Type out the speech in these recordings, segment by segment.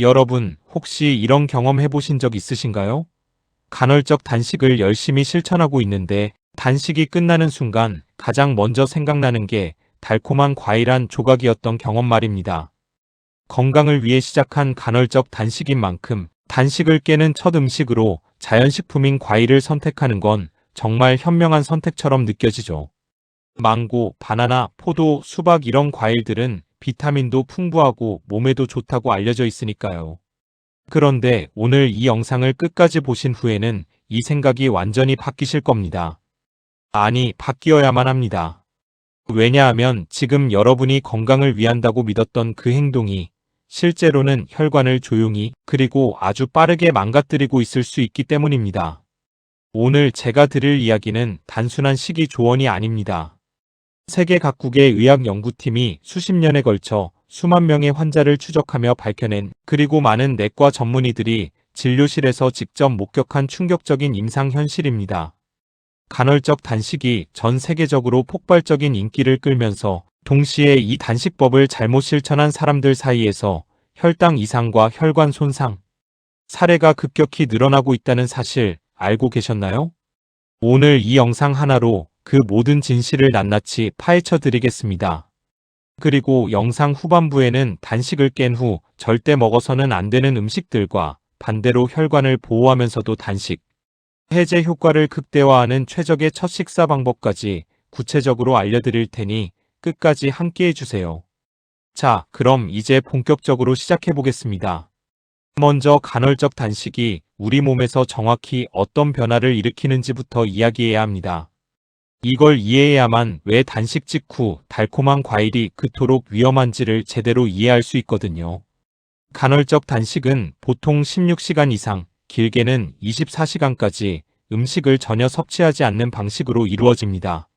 여러분, 혹시 이런 경험 해보신 적 있으신가요? 간헐적 단식을 열심히 실천하고 있는데 단식이 끝나는 순간 가장 먼저 생각나는 게 달콤한 과일 한 조각이었던 경험 말입니다. 건강을 위해 시작한 간헐적 단식인 만큼 단식을 깨는 첫 음식으로 자연식품인 과일을 선택하는 건 정말 현명한 선택처럼 느껴지죠. 망고, 바나나, 포도, 수박 이런 과일들은 비타민도 풍부하고 몸에도 좋다고 알려져 있으니까요. 그런데 오늘 이 영상을 끝까지 보신 후에는 이 생각이 완전히 바뀌실 겁니다. 아니, 바뀌어야만 합니다. 왜냐하면 지금 여러분이 건강을 위한다고 믿었던 그 행동이 실제로는 혈관을 조용히 그리고 아주 빠르게 망가뜨리고 있을 수 있기 때문입니다. 오늘 제가 드릴 이야기는 단순한 식이 조언이 아닙니다. 세계 각국의 의학 연구팀이 수십 년에 걸쳐 수만 명의 환자를 추적하며 밝혀낸 그리고 많은 내과 전문의들이 진료실에서 직접 목격한 충격적인 임상 현실입니다. 간헐적 단식이 전 세계적으로 폭발적인 인기를 끌면서 동시에 이 단식법을 잘못 실천한 사람들 사이에서 혈당 이상과 혈관 손상, 사례가 급격히 늘어나고 있다는 사실 알고 계셨나요? 오늘 이 영상 하나로 그 모든 진실을 낱낱이 파헤쳐 드리겠습니다. 그리고 영상 후반부에는 단식을 깬 후 절대 먹어서는 안 되는 음식들과 반대로 혈관을 보호하면서도 단식, 해제 효과를 극대화하는 최적의 첫 식사 방법까지 구체적으로 알려드릴 테니 끝까지 함께 해주세요. 자, 그럼 이제 본격적으로 시작해 보겠습니다. 먼저 간헐적 단식이 우리 몸에서 정확히 어떤 변화를 일으키는지부터 이야기해야 합니다. 이걸 이해해야만 왜 단식 직후 달콤한 과일이 그토록 위험한지를 제대로 이해할 수 있거든요. 간헐적 단식은 보통 16시간 이상, 길게는 24시간까지 음식을 전혀 섭취하지 않는 방식으로 이루어집니다.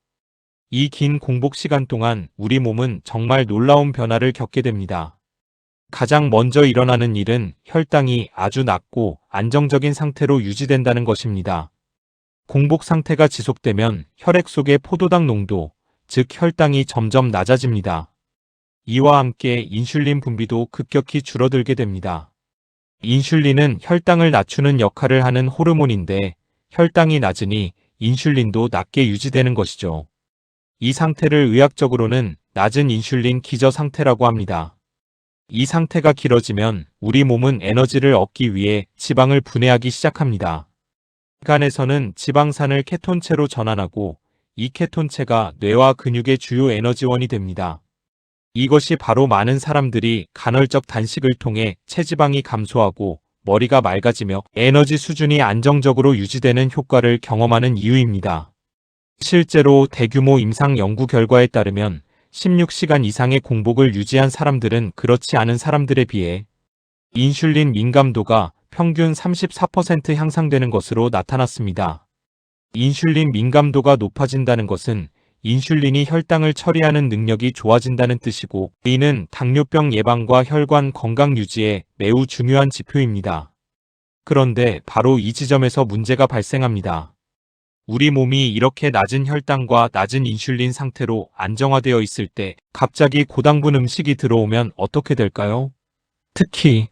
이 긴 공복 시간 동안 우리 몸은 정말 놀라운 변화를 겪게 됩니다. 가장 먼저 일어나는 일은 혈당이 아주 낮고 안정적인 상태로 유지된다는 것입니다. 공복 상태가 지속되면 혈액 속의 포도당 농도, 즉 혈당이 점점 낮아집니다. 이와 함께 인슐린 분비도 급격히 줄어들게 됩니다. 인슐린은 혈당을 낮추는 역할을 하는 호르몬인데 혈당이 낮으니 인슐린도 낮게 유지되는 것이죠. 이 상태를 의학적으로는 낮은 인슐린 기저 상태라고 합니다. 이 상태가 길어지면 우리 몸은 에너지를 얻기 위해 지방을 분해하기 시작합니다. 간에서는 지방산을 케톤체로 전환하고 이 케톤체가 뇌와 근육의 주요 에너지원이 됩니다. 이것이 바로 많은 사람들이 간헐적 단식을 통해 체지방이 감소하고 머리가 맑아지며 에너지 수준이 안정적으로 유지되는 효과를 경험하는 이유입니다. 실제로 대규모 임상 연구 결과에 따르면 16시간 이상의 공복을 유지한 사람들은 그렇지 않은 사람들에 비해 인슐린 민감도가 평균 34% 향상되는 것으로 나타났습니다. 인슐린 민감도가 높아진다는 것은 인슐린이 혈당을 처리하는 능력이 좋아진다는 뜻이고 이는 당뇨병 예방과 혈관 건강 유지에 매우 중요한 지표입니다. 그런데 바로 이 지점에서 문제가 발생합니다. 우리 몸이 이렇게 낮은 혈당과 낮은 인슐린 상태로 안정화되어 있을 때 갑자기 고당분 음식이 들어오면 어떻게 될까요? 특히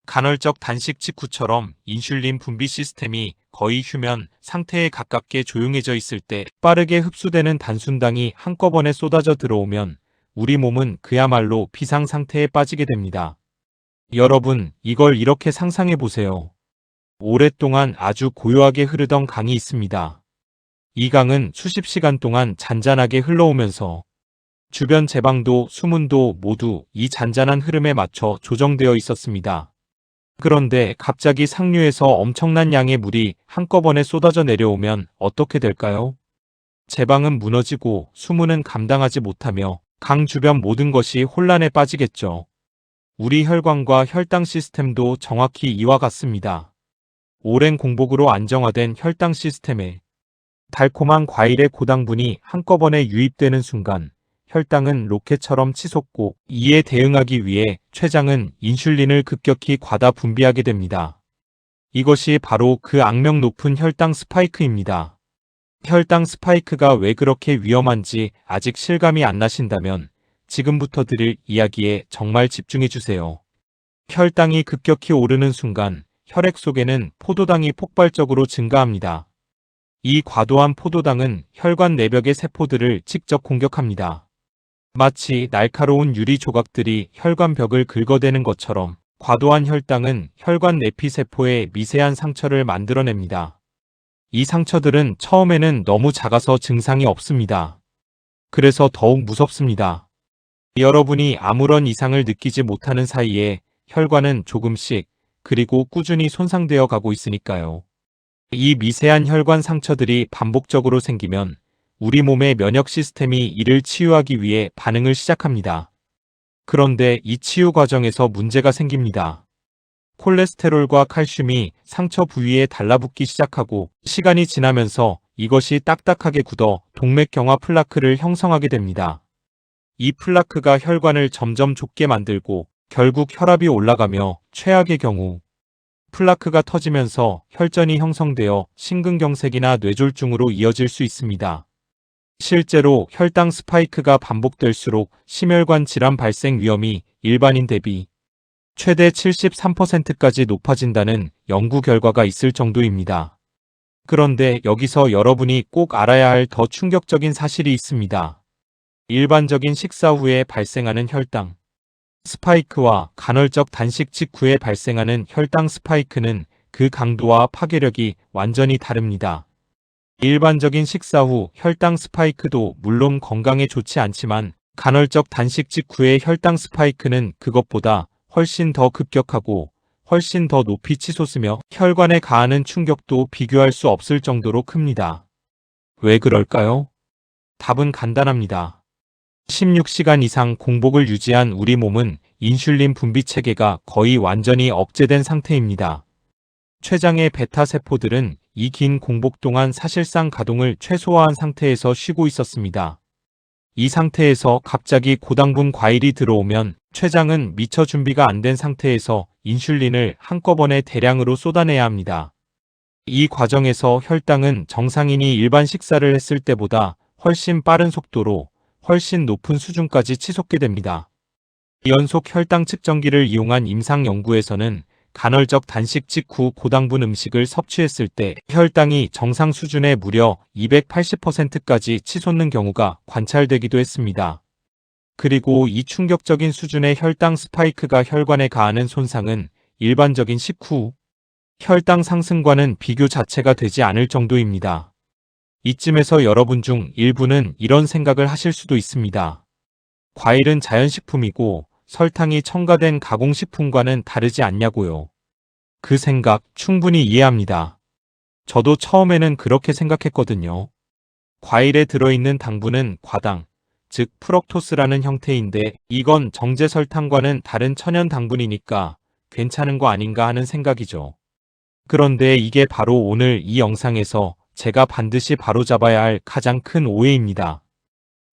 간헐적 단식 직후처럼 인슐린 분비 시스템이 거의 휴면 상태에 가깝게 조용해져 있을 때 빠르게 흡수되는 단순당이 한꺼번에 쏟아져 들어오면 우리 몸은 그야말로 비상 상태에 빠지게 됩니다. 여러분, 이걸 이렇게 상상해 보세요. 오랫동안 아주 고요하게 흐르던 강이 있습니다. 이 강은 수십 시간 동안 잔잔하게 흘러오면서 주변 제방도 수문도 모두 이 잔잔한 흐름에 맞춰 조정되어 있었습니다. 그런데 갑자기 상류에서 엄청난 양의 물이 한꺼번에 쏟아져 내려오면 어떻게 될까요? 제방은 무너지고 수문은 감당하지 못하며 강 주변 모든 것이 혼란에 빠지겠죠. 우리 혈관과 혈당 시스템도 정확히 이와 같습니다. 오랜 공복으로 안정화된 혈당 시스템에 달콤한 과일의 고당분이 한꺼번에 유입되는 순간 혈당은 로켓처럼 치솟고 이에 대응하기 위해 췌장은 인슐린을 급격히 과다 분비하게 됩니다. 이것이 바로 그 악명 높은 혈당 스파이크입니다. 혈당 스파이크가 왜 그렇게 위험한지 아직 실감이 안 나신다면 지금부터 드릴 이야기에 정말 집중해 주세요. 혈당이 급격히 오르는 순간 혈액 속에는 포도당이 폭발적으로 증가합니다. 이 과도한 포도당은 혈관 내벽의 세포들을 직접 공격합니다. 마치 날카로운 유리 조각들이 혈관 벽을 긁어대는 것처럼 과도한 혈당은 혈관 내피 세포에 미세한 상처를 만들어냅니다. 이 상처들은 처음에는 너무 작아서 증상이 없습니다. 그래서 더욱 무섭습니다. 여러분이 아무런 이상을 느끼지 못하는 사이에 혈관은 조금씩 그리고 꾸준히 손상되어 가고 있으니까요. 이 미세한 혈관 상처들이 반복적으로 생기면 우리 몸의 면역 시스템이 이를 치유하기 위해 반응을 시작합니다. 그런데 이 치유 과정에서 문제가 생깁니다. 콜레스테롤과 칼슘이 상처 부위에 달라붙기 시작하고 시간이 지나면서 이것이 딱딱하게 굳어 동맥경화 플라크를 형성하게 됩니다. 이 플라크가 혈관을 점점 좁게 만들고 결국 혈압이 올라가며 최악의 경우 플라크가 터지면서 혈전이 형성되어 심근경색이나 뇌졸중으로 이어질 수 있습니다. 실제로 혈당 스파이크가 반복될수록 심혈관 질환 발생 위험이 일반인 대비 최대 73%까지 높아진다는 연구 결과가 있을 정도입니다. 그런데 여기서 여러분이 꼭 알아야 할 더 충격적인 사실이 있습니다. 일반적인 식사 후에 발생하는 혈당 스파이크와 간헐적 단식 직후에 발생하는 혈당 스파이크는 그 강도와 파괴력이 완전히 다릅니다. 일반적인 식사 후 혈당 스파이크도 물론 건강에 좋지 않지만 간헐적 단식 직후의 혈당 스파이크는 그것보다 훨씬 더 급격하고 훨씬 더 높이 치솟으며 혈관에 가하는 충격도 비교할 수 없을 정도로 큽니다. 왜 그럴까요? 답은 간단합니다. 16시간 이상 공복을 유지한 우리 몸은 인슐린 분비 체계가 거의 완전히 억제된 상태입니다. 췌장의 베타 세포들은 이 긴 공복 동안 사실상 가동을 최소화한 상태에서 쉬고 있었습니다. 이 상태에서 갑자기 고당분 과일이 들어오면 췌장은 미처 준비가 안 된 상태에서 인슐린을 한꺼번에 대량으로 쏟아내야 합니다. 이 과정에서 혈당은 정상인이 일반 식사를 했을 때보다 훨씬 빠른 속도로 훨씬 높은 수준까지 치솟게 됩니다. 연속 혈당 측정기를 이용한 임상 연구에서는 간헐적 단식 직후 고당분 음식을 섭취했을 때 혈당이 정상 수준의 무려 280%까지 치솟는 경우가 관찰되기도 했습니다. 그리고 이 충격적인 수준의 혈당 스파이크가 혈관에 가하는 손상은 일반적인 식후 혈당 상승과는 비교 자체가 되지 않을 정도입니다. 이쯤에서 여러분 중 일부는 이런 생각을 하실 수도 있습니다. 과일은 자연식품이고 설탕이 첨가된 가공식품과는 다르지 않냐고요. 그 생각 충분히 이해합니다. 저도 처음에는 그렇게 생각했거든요. 과일에 들어있는 당분은 과당, 즉 프럭토스라는 형태인데 이건 정제 설탕과는 다른 천연 당분이니까 괜찮은 거 아닌가 하는 생각이죠. 그런데 이게 바로 오늘 이 영상에서 제가 반드시 바로잡아야 할 가장 큰 오해입니다.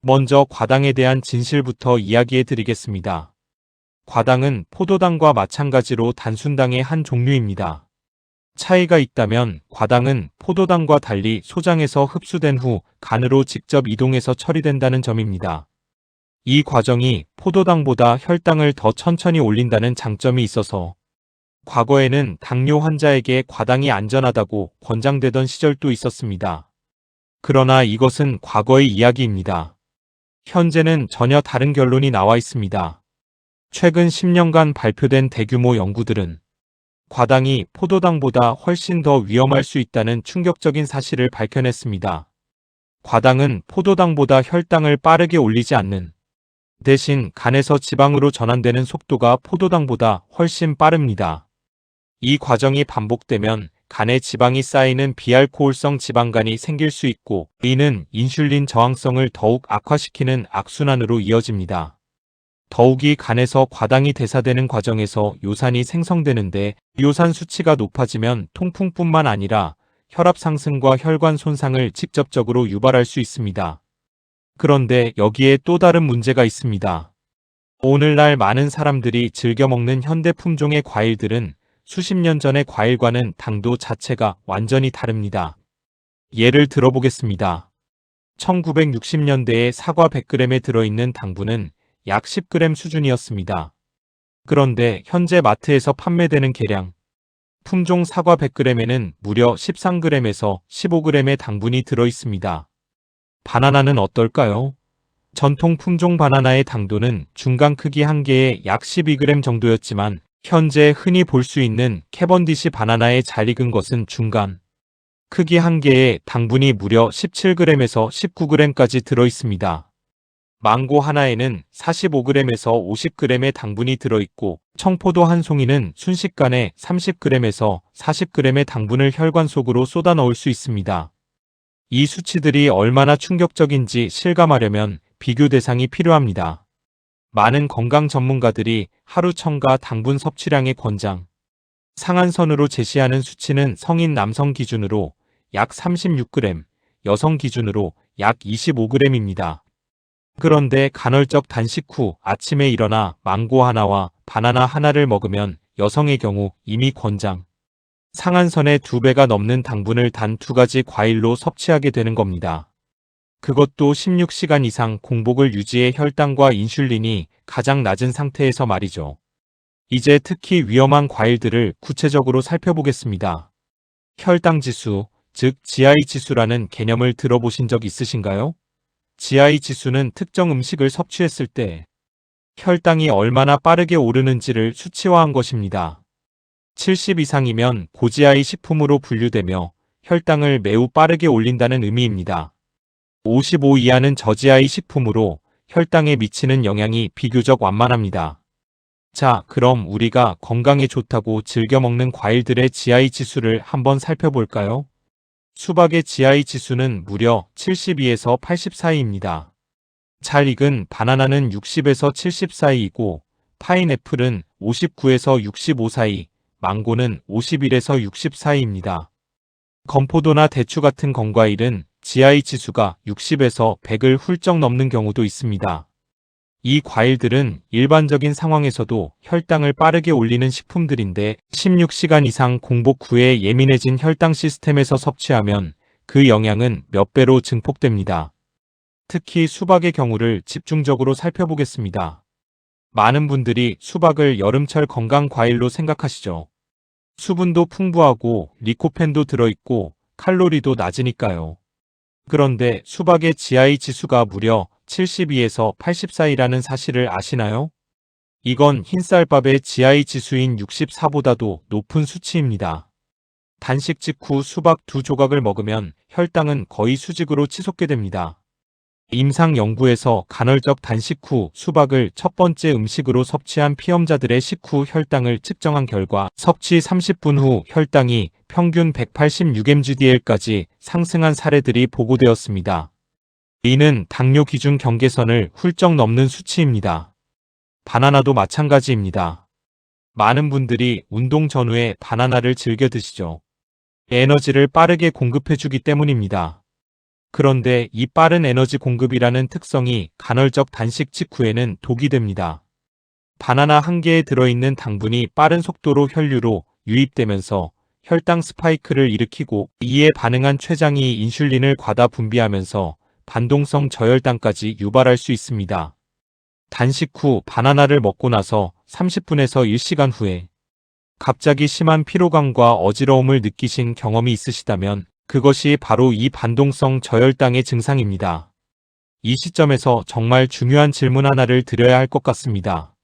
먼저 과당에 대한 진실부터 이야기해 드리겠습니다. 과당은 포도당과 마찬가지로 단순당의 한 종류입니다. 차이가 있다면 과당은 포도당과 달리 소장에서 흡수된 후 간으로 직접 이동해서 처리된다는 점입니다. 이 과정이 포도당보다 혈당을 더 천천히 올린다는 장점이 있어서 과거에는 당뇨 환자에게 과당이 안전하다고 권장되던 시절도 있었습니다. 그러나 이것은 과거의 이야기입니다. 현재는 전혀 다른 결론이 나와 있습니다. 최근 10년간 발표된 대규모 연구들은 과당이 포도당보다 훨씬 더 위험할 수 있다는 충격적인 사실을 밝혀냈습니다. 과당은 포도당보다 혈당을 빠르게 올리지 않는 대신 간에서 지방으로 전환되는 속도가 포도당보다 훨씬 빠릅니다. 이 과정이 반복되면 간에 지방이 쌓이는 비알코올성 지방간이 생길 수 있고 이는 인슐린 저항성을 더욱 악화시키는 악순환으로 이어집니다. 더욱이 간에서 과당이 대사되는 과정에서 요산이 생성되는데 요산 수치가 높아지면 통풍뿐만 아니라 혈압 상승과 혈관 손상을 직접적으로 유발할 수 있습니다. 그런데 여기에 또 다른 문제가 있습니다. 오늘날 많은 사람들이 즐겨 먹는 현대 품종의 과일들은 수십 년 전의 과일과는 당도 자체가 완전히 다릅니다. 예를 들어보겠습니다. 1960년대에 사과 100g에 들어있는 당분은 약 10g 수준이었습니다. 그런데 현재 마트에서 판매되는 계량 품종 사과 100g에는 무려 13g에서 15g의 당분이 들어 있습니다. 바나나는 어떨까요? 전통 품종 바나나의 당도는 중간 크기 한 개에 약 12g 정도였지만 현재 흔히 볼 수 있는 캐번디시 바나나에 잘 익은 것은 중간 크기 한 개에 당분이 무려 17g에서 19g까지 들어 있습니다. 망고 하나에는 45g에서 50g의 당분이 들어있고 청포도 한 송이는 순식간에 30g에서 40g의 당분을 혈관 속으로 쏟아 넣을 수 있습니다. 이 수치들이 얼마나 충격적인지 실감하려면 비교 대상이 필요합니다. 많은 건강 전문가들이 하루 첨가 당분 섭취량의 권장 상한선으로 제시하는 수치는 성인 남성 기준으로 약 36g, 여성 기준으로 약 25g입니다. 그런데 간헐적 단식 후 아침에 일어나 망고 하나와 바나나 하나를 먹으면 여성의 경우 이미 권장 상한선의 2배가 넘는 당분을 단 2가지 과일로 섭취하게 되는 겁니다. 그것도 16시간 이상 공복을 유지해 혈당과 인슐린이 가장 낮은 상태에서 말이죠. 이제 특히 위험한 과일들을 구체적으로 살펴보겠습니다. 혈당 지수, 즉 GI 지수라는 개념을 들어보신 적 있으신가요? GI 지수는 특정 음식을 섭취했을 때 혈당이 얼마나 빠르게 오르는지를 수치화한 것입니다. 70 이상이면 고GI 식품으로 분류되며 혈당을 매우 빠르게 올린다는 의미입니다. 55 이하는 저GI 식품으로 혈당에 미치는 영향이 비교적 완만합니다. 자, 그럼 우리가 건강에 좋다고 즐겨 먹는 과일들의 GI 지수를 한번 살펴볼까요? 수박의 GI 지수는 무려 72에서 80 사이입니다. 잘 익은 바나나는 60에서 70 사이이고 파인애플은 59에서 65 사이, 망고는 51에서 60 사이입니다. 건포도나 대추 같은 건과일은 GI 지수가 60에서 100을 훌쩍 넘는 경우도 있습니다. 이 과일들은 일반적인 상황에서도 혈당을 빠르게 올리는 식품들인데 16시간 이상 공복 후에 예민해진 혈당 시스템에서 섭취하면 그 영향은 몇 배로 증폭됩니다. 특히 수박의 경우를 집중적으로 살펴보겠습니다. 많은 분들이 수박을 여름철 건강 과일로 생각하시죠. 수분도 풍부하고 리코펜도 들어있고 칼로리도 낮으니까요. 그런데 수박의 GI 지수가 무려 72에서 80 사이라는 사실을 아시나요? 이건 흰쌀밥의 GI 지수인 64보다도 높은 수치입니다. 단식 직후 수박 2조각을 먹으면 혈당은 거의 수직으로 치솟게 됩니다. 임상 연구에서 간헐적 단식 후 수박을 첫 번째 음식으로 섭취한 피험자들의 식후 혈당을 측정한 결과 섭취 30분 후 혈당이 평균 186mg/dl까지 상승한 사례들이 보고되었습니다. 이는 당뇨 기준 경계선을 훌쩍 넘는 수치입니다. 바나나도 마찬가지입니다. 많은 분들이 운동 전후에 바나나를 즐겨 드시죠. 에너지를 빠르게 공급해주기 때문입니다. 그런데 이 빠른 에너지 공급이라는 특성이 간헐적 단식 직후에는 독이 됩니다. 바나나 한 개에 들어있는 당분이 빠른 속도로 혈류로 유입되면서 혈당 스파이크를 일으키고 이에 반응한 췌장이 인슐린을 과다 분비하면서 반동성 저혈당까지 유발할 수 있습니다. 단식 후 바나나를 먹고 나서 30분에서 1시간 후에 갑자기 심한 피로감과 어지러움을 느끼신 경험이 있으시다면 그것이 바로 이 반동성 저혈당의 증상입니다. 이 시점에서 정말 중요한 질문 하나를 드려야 할 것 같습니다.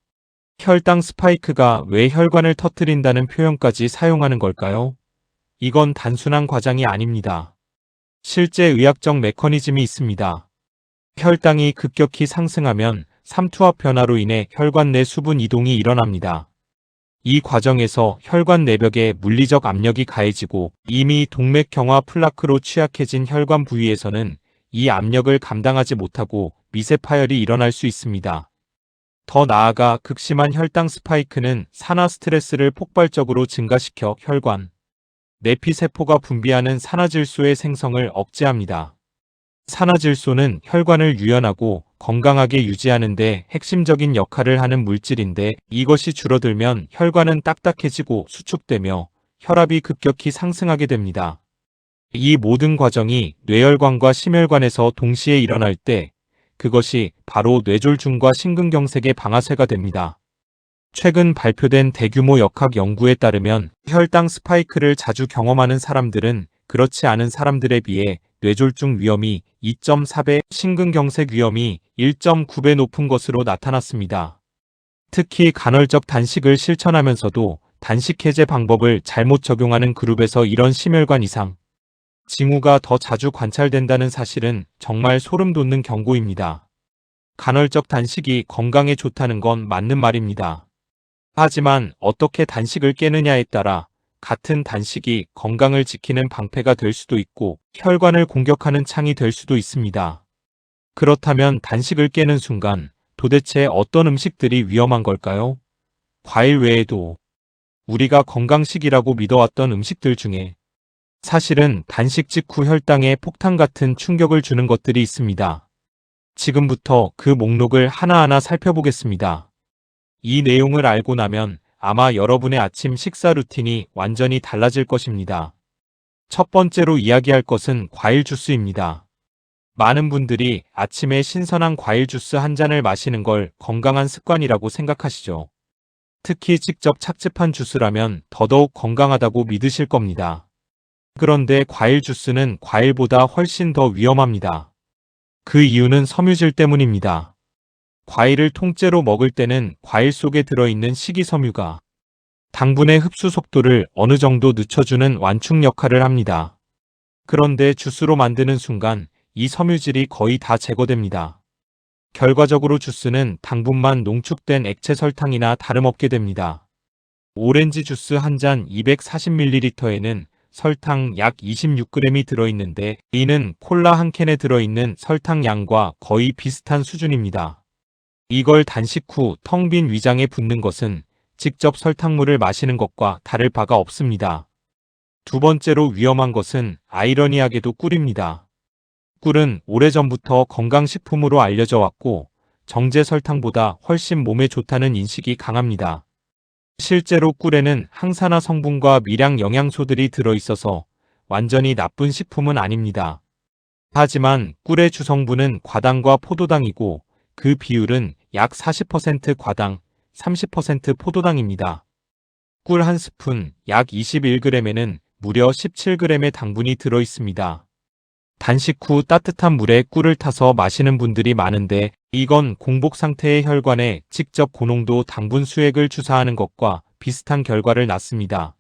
혈당 스파이크가 왜 혈관을 터뜨린다는 표현까지 사용하는 걸까요? 이건 단순한 과장이 아닙니다. 실제 의학적 메커니즘이 있습니다. 혈당이 급격히 상승하면 삼투압 변화로 인해 혈관 내 수분 이동이 일어납니다. 이 과정에서 혈관 내벽에 물리적 압력이 가해지고 이미 동맥경화 플라크로 취약해진 혈관 부위에서는 이 압력을 감당하지 못하고 미세 파열이 일어날 수 있습니다. 더 나아가 극심한 혈당 스파이크는 산화 스트레스를 폭발적으로 증가시켜 혈관 내피세포가 분비하는 산화질소의 생성을 억제합니다. 산화질소는 혈관을 유연하고 건강하게 유지하는 데 핵심적인 역할을 하는 물질인데 이것이 줄어들면 혈관은 딱딱해지고 수축되며 혈압이 급격히 상승하게 됩니다. 이 모든 과정이 뇌혈관과 심혈관에서 동시에 일어날 때 그것이 바로 뇌졸중과 심근경색의 방아쇠가 됩니다. 최근 발표된 대규모 역학 연구에 따르면 혈당 스파이크를 자주 경험하는 사람들은 그렇지 않은 사람들에 비해 뇌졸중 위험이 2.4배, 심근경색 위험이 1.9배 높은 것으로 나타났습니다. 특히 간헐적 단식을 실천하면서도 단식 해제 방법을 잘못 적용하는 그룹에서 이런 심혈관 이상, 징후가 더 자주 관찰된다는 사실은 정말 소름 돋는 경고입니다. 간헐적 단식이 건강에 좋다는 건 맞는 말입니다. 하지만 어떻게 단식을 깨느냐에 따라 같은 단식이 건강을 지키는 방패가 될 수도 있고 혈관을 공격하는 창이 될 수도 있습니다. 그렇다면 단식을 깨는 순간 도대체 어떤 음식들이 위험한 걸까요? 과일 외에도 우리가 건강식이라고 믿어왔던 음식들 중에 사실은 단식 직후 혈당에 폭탄 같은 충격을 주는 것들이 있습니다. 지금부터 그 목록을 하나하나 살펴보겠습니다. 이 내용을 알고 나면 아마 여러분의 아침 식사 루틴이 완전히 달라질 것입니다. 첫 번째로 이야기할 것은 과일 주스입니다. 많은 분들이 아침에 신선한 과일 주스 한 잔을 마시는 걸 건강한 습관이라고 생각하시죠. 특히 직접 착즙한 주스라면 더더욱 건강하다고 믿으실 겁니다. 그런데 과일 주스는 과일보다 훨씬 더 위험합니다. 그 이유는 섬유질 때문입니다. 과일을 통째로 먹을 때는 과일 속에 들어있는 식이섬유가 당분의 흡수 속도를 어느 정도 늦춰주는 완충 역할을 합니다. 그런데 주스로 만드는 순간 이 섬유질이 거의 다 제거됩니다. 결과적으로 주스는 당분만 농축된 액체 설탕이나 다름없게 됩니다. 오렌지 주스 한 잔 240ml에는 설탕 약 26g이 들어있는데 이는 콜라 한 캔에 들어있는 설탕 양과 거의 비슷한 수준입니다. 이걸 단식 후 텅 빈 위장에 붓는 것은 직접 설탕물을 마시는 것과 다를 바가 없습니다. 두 번째로 위험한 것은 아이러니하게도 꿀입니다. 꿀은 오래전부터 건강식품으로 알려져 왔고 정제 설탕보다 훨씬 몸에 좋다는 인식이 강합니다. 실제로 꿀에는 항산화 성분과 미량 영양소들이 들어있어서 완전히 나쁜 식품은 아닙니다. 하지만 꿀의 주성분은 과당과 포도당이고 그 비율은 약 40% 과당, 30% 포도당입니다. 꿀 한 스푼 약 21g에는 무려 17g의 당분이 들어있습니다. 단식 후 따뜻한 물에 꿀을 타서 마시는 분들이 많은데 이건 공복 상태의 혈관에 직접 고농도 당분 수액을 주사하는 것과 비슷한 결과를 낳습니다.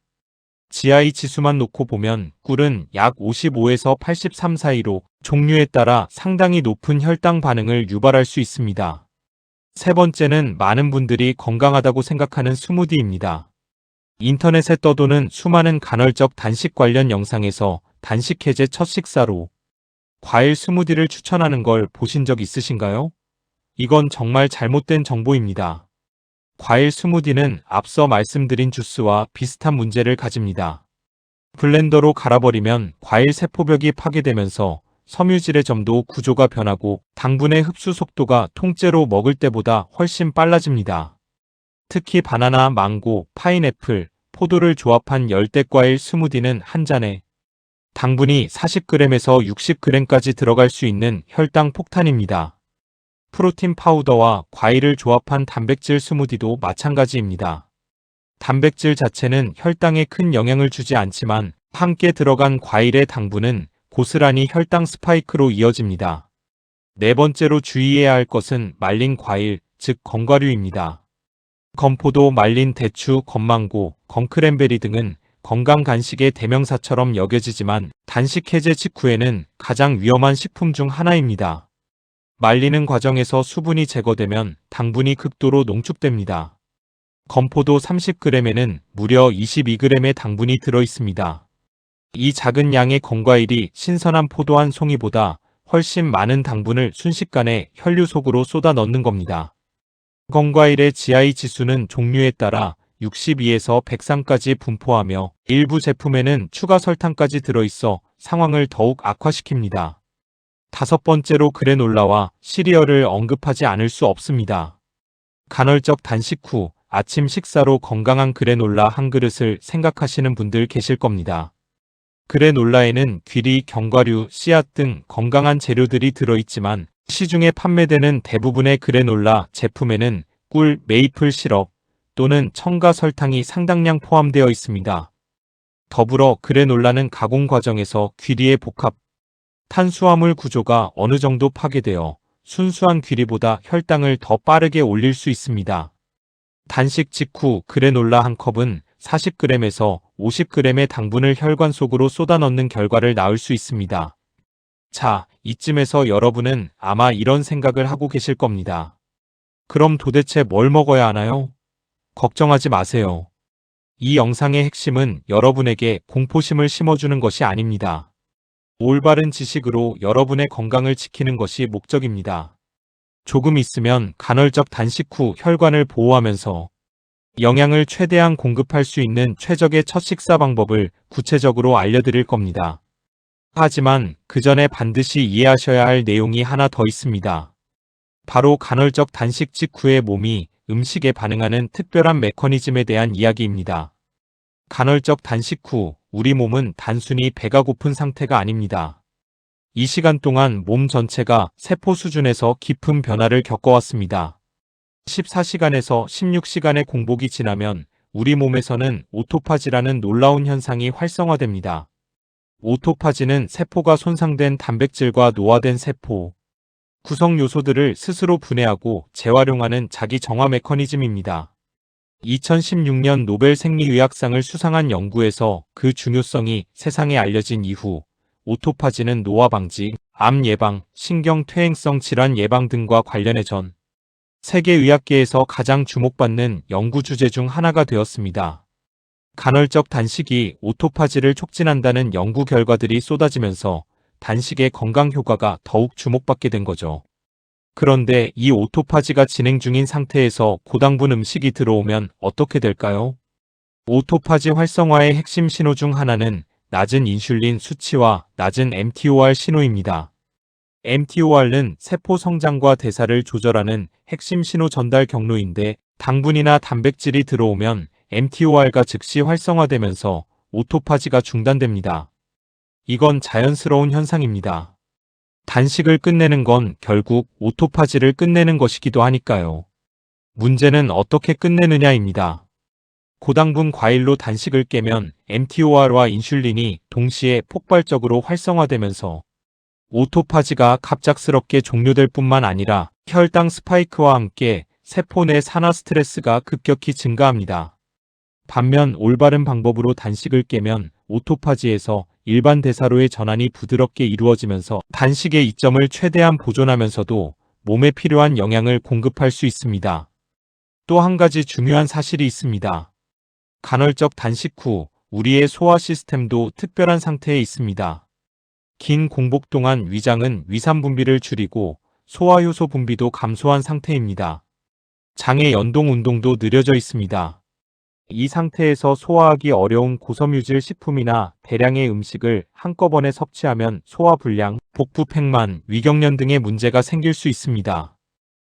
GI 지수만 놓고 보면 꿀은 약 55에서 83 사이로 종류에 따라 상당히 높은 혈당 반응을 유발할 수 있습니다. 세 번째는 많은 분들이 건강하다고 생각하는 스무디입니다. 인터넷에 떠도는 수많은 간헐적 단식 관련 영상에서 단식 해제 첫 식사로 과일 스무디를 추천하는 걸 보신 적 있으신가요? 이건 정말 잘못된 정보입니다. 과일 스무디는 앞서 말씀드린 주스와 비슷한 문제를 가집니다. 블렌더로 갈아버리면 과일 세포벽이 파괴되면서 섬유질의 점도 구조가 변하고 당분의 흡수 속도가 통째로 먹을 때보다 훨씬 빨라집니다. 특히 바나나, 망고, 파인애플, 포도를 조합한 열대과일 스무디는 한 잔에 당분이 40g에서 60g까지 들어갈 수 있는 혈당 폭탄입니다. 프로틴 파우더와 과일을 조합한 단백질 스무디도 마찬가지입니다. 단백질 자체는 혈당에 큰 영향을 주지 않지만 함께 들어간 과일의 당분은 고스란히 혈당 스파이크로 이어집니다. 네 번째로 주의해야 할 것은 말린 과일, 즉 건과류입니다. 건포도, 말린 대추, 건망고, 건크랜베리 등은 건강 간식의 대명사처럼 여겨지지만 단식 해제 직후에는 가장 위험한 식품 중 하나입니다. 말리는 과정에서 수분이 제거되면 당분이 극도로 농축됩니다. 건포도 30g에는 무려 22g의 당분이 들어있습니다. 이 작은 양의 건과일이 신선한 포도 한 송이보다 훨씬 많은 당분을 순식간에 혈류 속으로 쏟아 넣는 겁니다. 건과일의 GI 지수는 종류에 따라 62에서 103까지 분포하며 일부 제품에는 추가 설탕까지 들어있어 상황을 더욱 악화시킵니다. 다섯 번째로 그래놀라와 시리얼을 언급하지 않을 수 없습니다. 간헐적 단식 후 아침 식사로 건강한 그래놀라 한 그릇을 생각하시는 분들 계실 겁니다. 그래놀라에는 귀리, 견과류, 씨앗 등 건강한 재료들이 들어있지만 시중에 판매되는 대부분의 그래놀라 제품에는 꿀, 메이플 시럽, 또는 첨가 설탕이 상당량 포함되어 있습니다. 더불어 그래놀라는 가공 과정에서 귀리의 복합, 탄수화물 구조가 어느 정도 파괴되어 순수한 귀리보다 혈당을 더 빠르게 올릴 수 있습니다. 단식 직후 그래놀라 한 컵은 40g에서 50g의 당분을 혈관 속으로 쏟아 넣는 결과를 낳을 수 있습니다. 자, 이쯤에서 여러분은 아마 이런 생각을 하고 계실 겁니다. 그럼 도대체 뭘 먹어야 하나요? 걱정하지 마세요. 이 영상의 핵심은 여러분에게 공포심을 심어주는 것이 아닙니다. 올바른 지식으로 여러분의 건강을 지키는 것이 목적입니다. 조금 있으면 간헐적 단식 후 혈관을 보호하면서 영양을 최대한 공급할 수 있는 최적의 첫 식사 방법을 구체적으로 알려드릴 겁니다. 하지만 그 전에 반드시 이해하셔야 할 내용이 하나 더 있습니다. 바로 간헐적 단식 직후에 몸이 음식에 반응하는 특별한 메커니즘에 대한 이야기입니다. 간헐적 단식 후 우리 몸은 단순히 배가 고픈 상태가 아닙니다. 이 시간 동안 몸 전체가 세포 수준에서 깊은 변화를 겪어왔습니다. 14시간에서 16시간의 공복이 지나면 우리 몸에서는 오토파지라는 놀라운 현상이 활성화됩니다. 오토파지는 세포가 손상된 단백질과 노화된 세포, 구성 요소들을 스스로 분해하고 재활용하는 자기 정화 메커니즘입니다. 2016년 노벨 생리의학상을 수상한 연구에서 그 중요성이 세상에 알려진 이후 오토파지는 노화 방지, 암 예방, 신경퇴행성 질환 예방 등과 관련해 전 세계 의학계에서 가장 주목받는 연구 주제 중 하나가 되었습니다. 간헐적 단식이 오토파지를 촉진한다는 연구 결과들이 쏟아지면서 단식의 건강 효과가 더욱 주목받게 된 거죠. 그런데 이 오토파지가 진행 중인 상태에서 고당분 음식이 들어오면 어떻게 될까요? 오토파지 활성화의 핵심 신호 중 하나는 낮은 인슐린 수치와 낮은 mTOR 신호입니다. mTOR는 세포 성장과 대사를 조절하는 핵심 신호 전달 경로인데 당분이나 단백질이 들어오면 mTOR가 즉시 활성화되면서 오토파지가 중단됩니다. 이건 자연스러운 현상입니다. 단식을 끝내는 건 결국 오토파지를 끝내는 것이기도 하니까요. 문제는 어떻게 끝내느냐입니다. 고당분 과일로 단식을 깨면 mTOR와 인슐린이 동시에 폭발적으로 활성화되면서 오토파지가 갑작스럽게 종료될 뿐만 아니라 혈당 스파이크와 함께 세포 내 산화 스트레스가 급격히 증가합니다. 반면 올바른 방법으로 단식을 깨면 오토파지에서 일반 대사로의 전환이 부드럽게 이루어지면서 단식의 이점을 최대한 보존하면서도 몸에 필요한 영양을 공급할 수 있습니다. 또 한 가지 중요한 사실이 있습니다. 간헐적 단식 후 우리의 소화 시스템도 특별한 상태에 있습니다. 긴 공복 동안 위장은 위산 분비를 줄이고 소화효소 분비도 감소한 상태입니다. 장의 연동 운동도 느려져 있습니다. 이 상태에서 소화하기 어려운 고섬유질 식품이나 대량의 음식을 한꺼번에 섭취하면 소화불량, 복부팽만, 위경련 등의 문제가 생길 수 있습니다.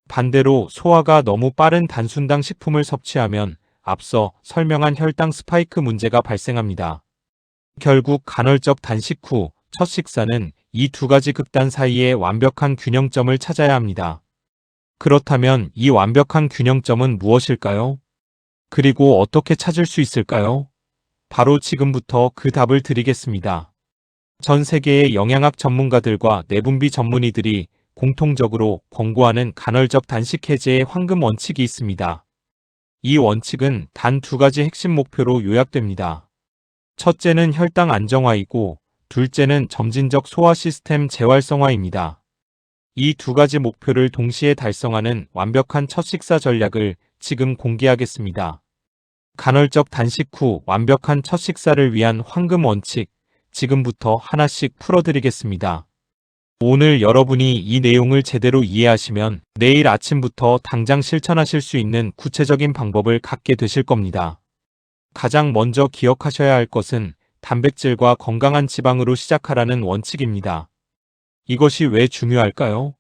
반대로 소화가 너무 빠른 단순당 식품을 섭취하면 앞서 설명한 혈당 스파이크 문제가 발생합니다. 결국 간헐적 단식 후 첫 식사는 이 두 가지 극단 사이의 완벽한 균형점을 찾아야 합니다. 그렇다면 이 완벽한 균형점은 무엇일까요? 그리고 어떻게 찾을 수 있을까요? 바로 지금부터 그 답을 드리겠습니다. 전 세계의 영양학 전문가들과 내분비 전문의들이 공통적으로 권고하는 간헐적 단식 해제의 황금 원칙이 있습니다. 이 원칙은 단 두 가지 핵심 목표로 요약됩니다. 첫째는 혈당 안정화이고 둘째는 점진적 소화 시스템 재활성화입니다. 이 두 가지 목표를 동시에 달성하는 완벽한 첫 식사 전략을 지금 공개하겠습니다. 간헐적 단식 후 완벽한 첫 식사를 위한 황금 원칙, 지금부터 하나씩 풀어드리겠습니다. 오늘 여러분이 이 내용을 제대로 이해하시면 내일 아침부터 당장 실천하실 수 있는 구체적인 방법을 갖게 되실 겁니다. 가장 먼저 기억하셔야 할 것은 단백질과 건강한 지방으로 시작하라는 원칙입니다. 이것이 왜 중요할까요?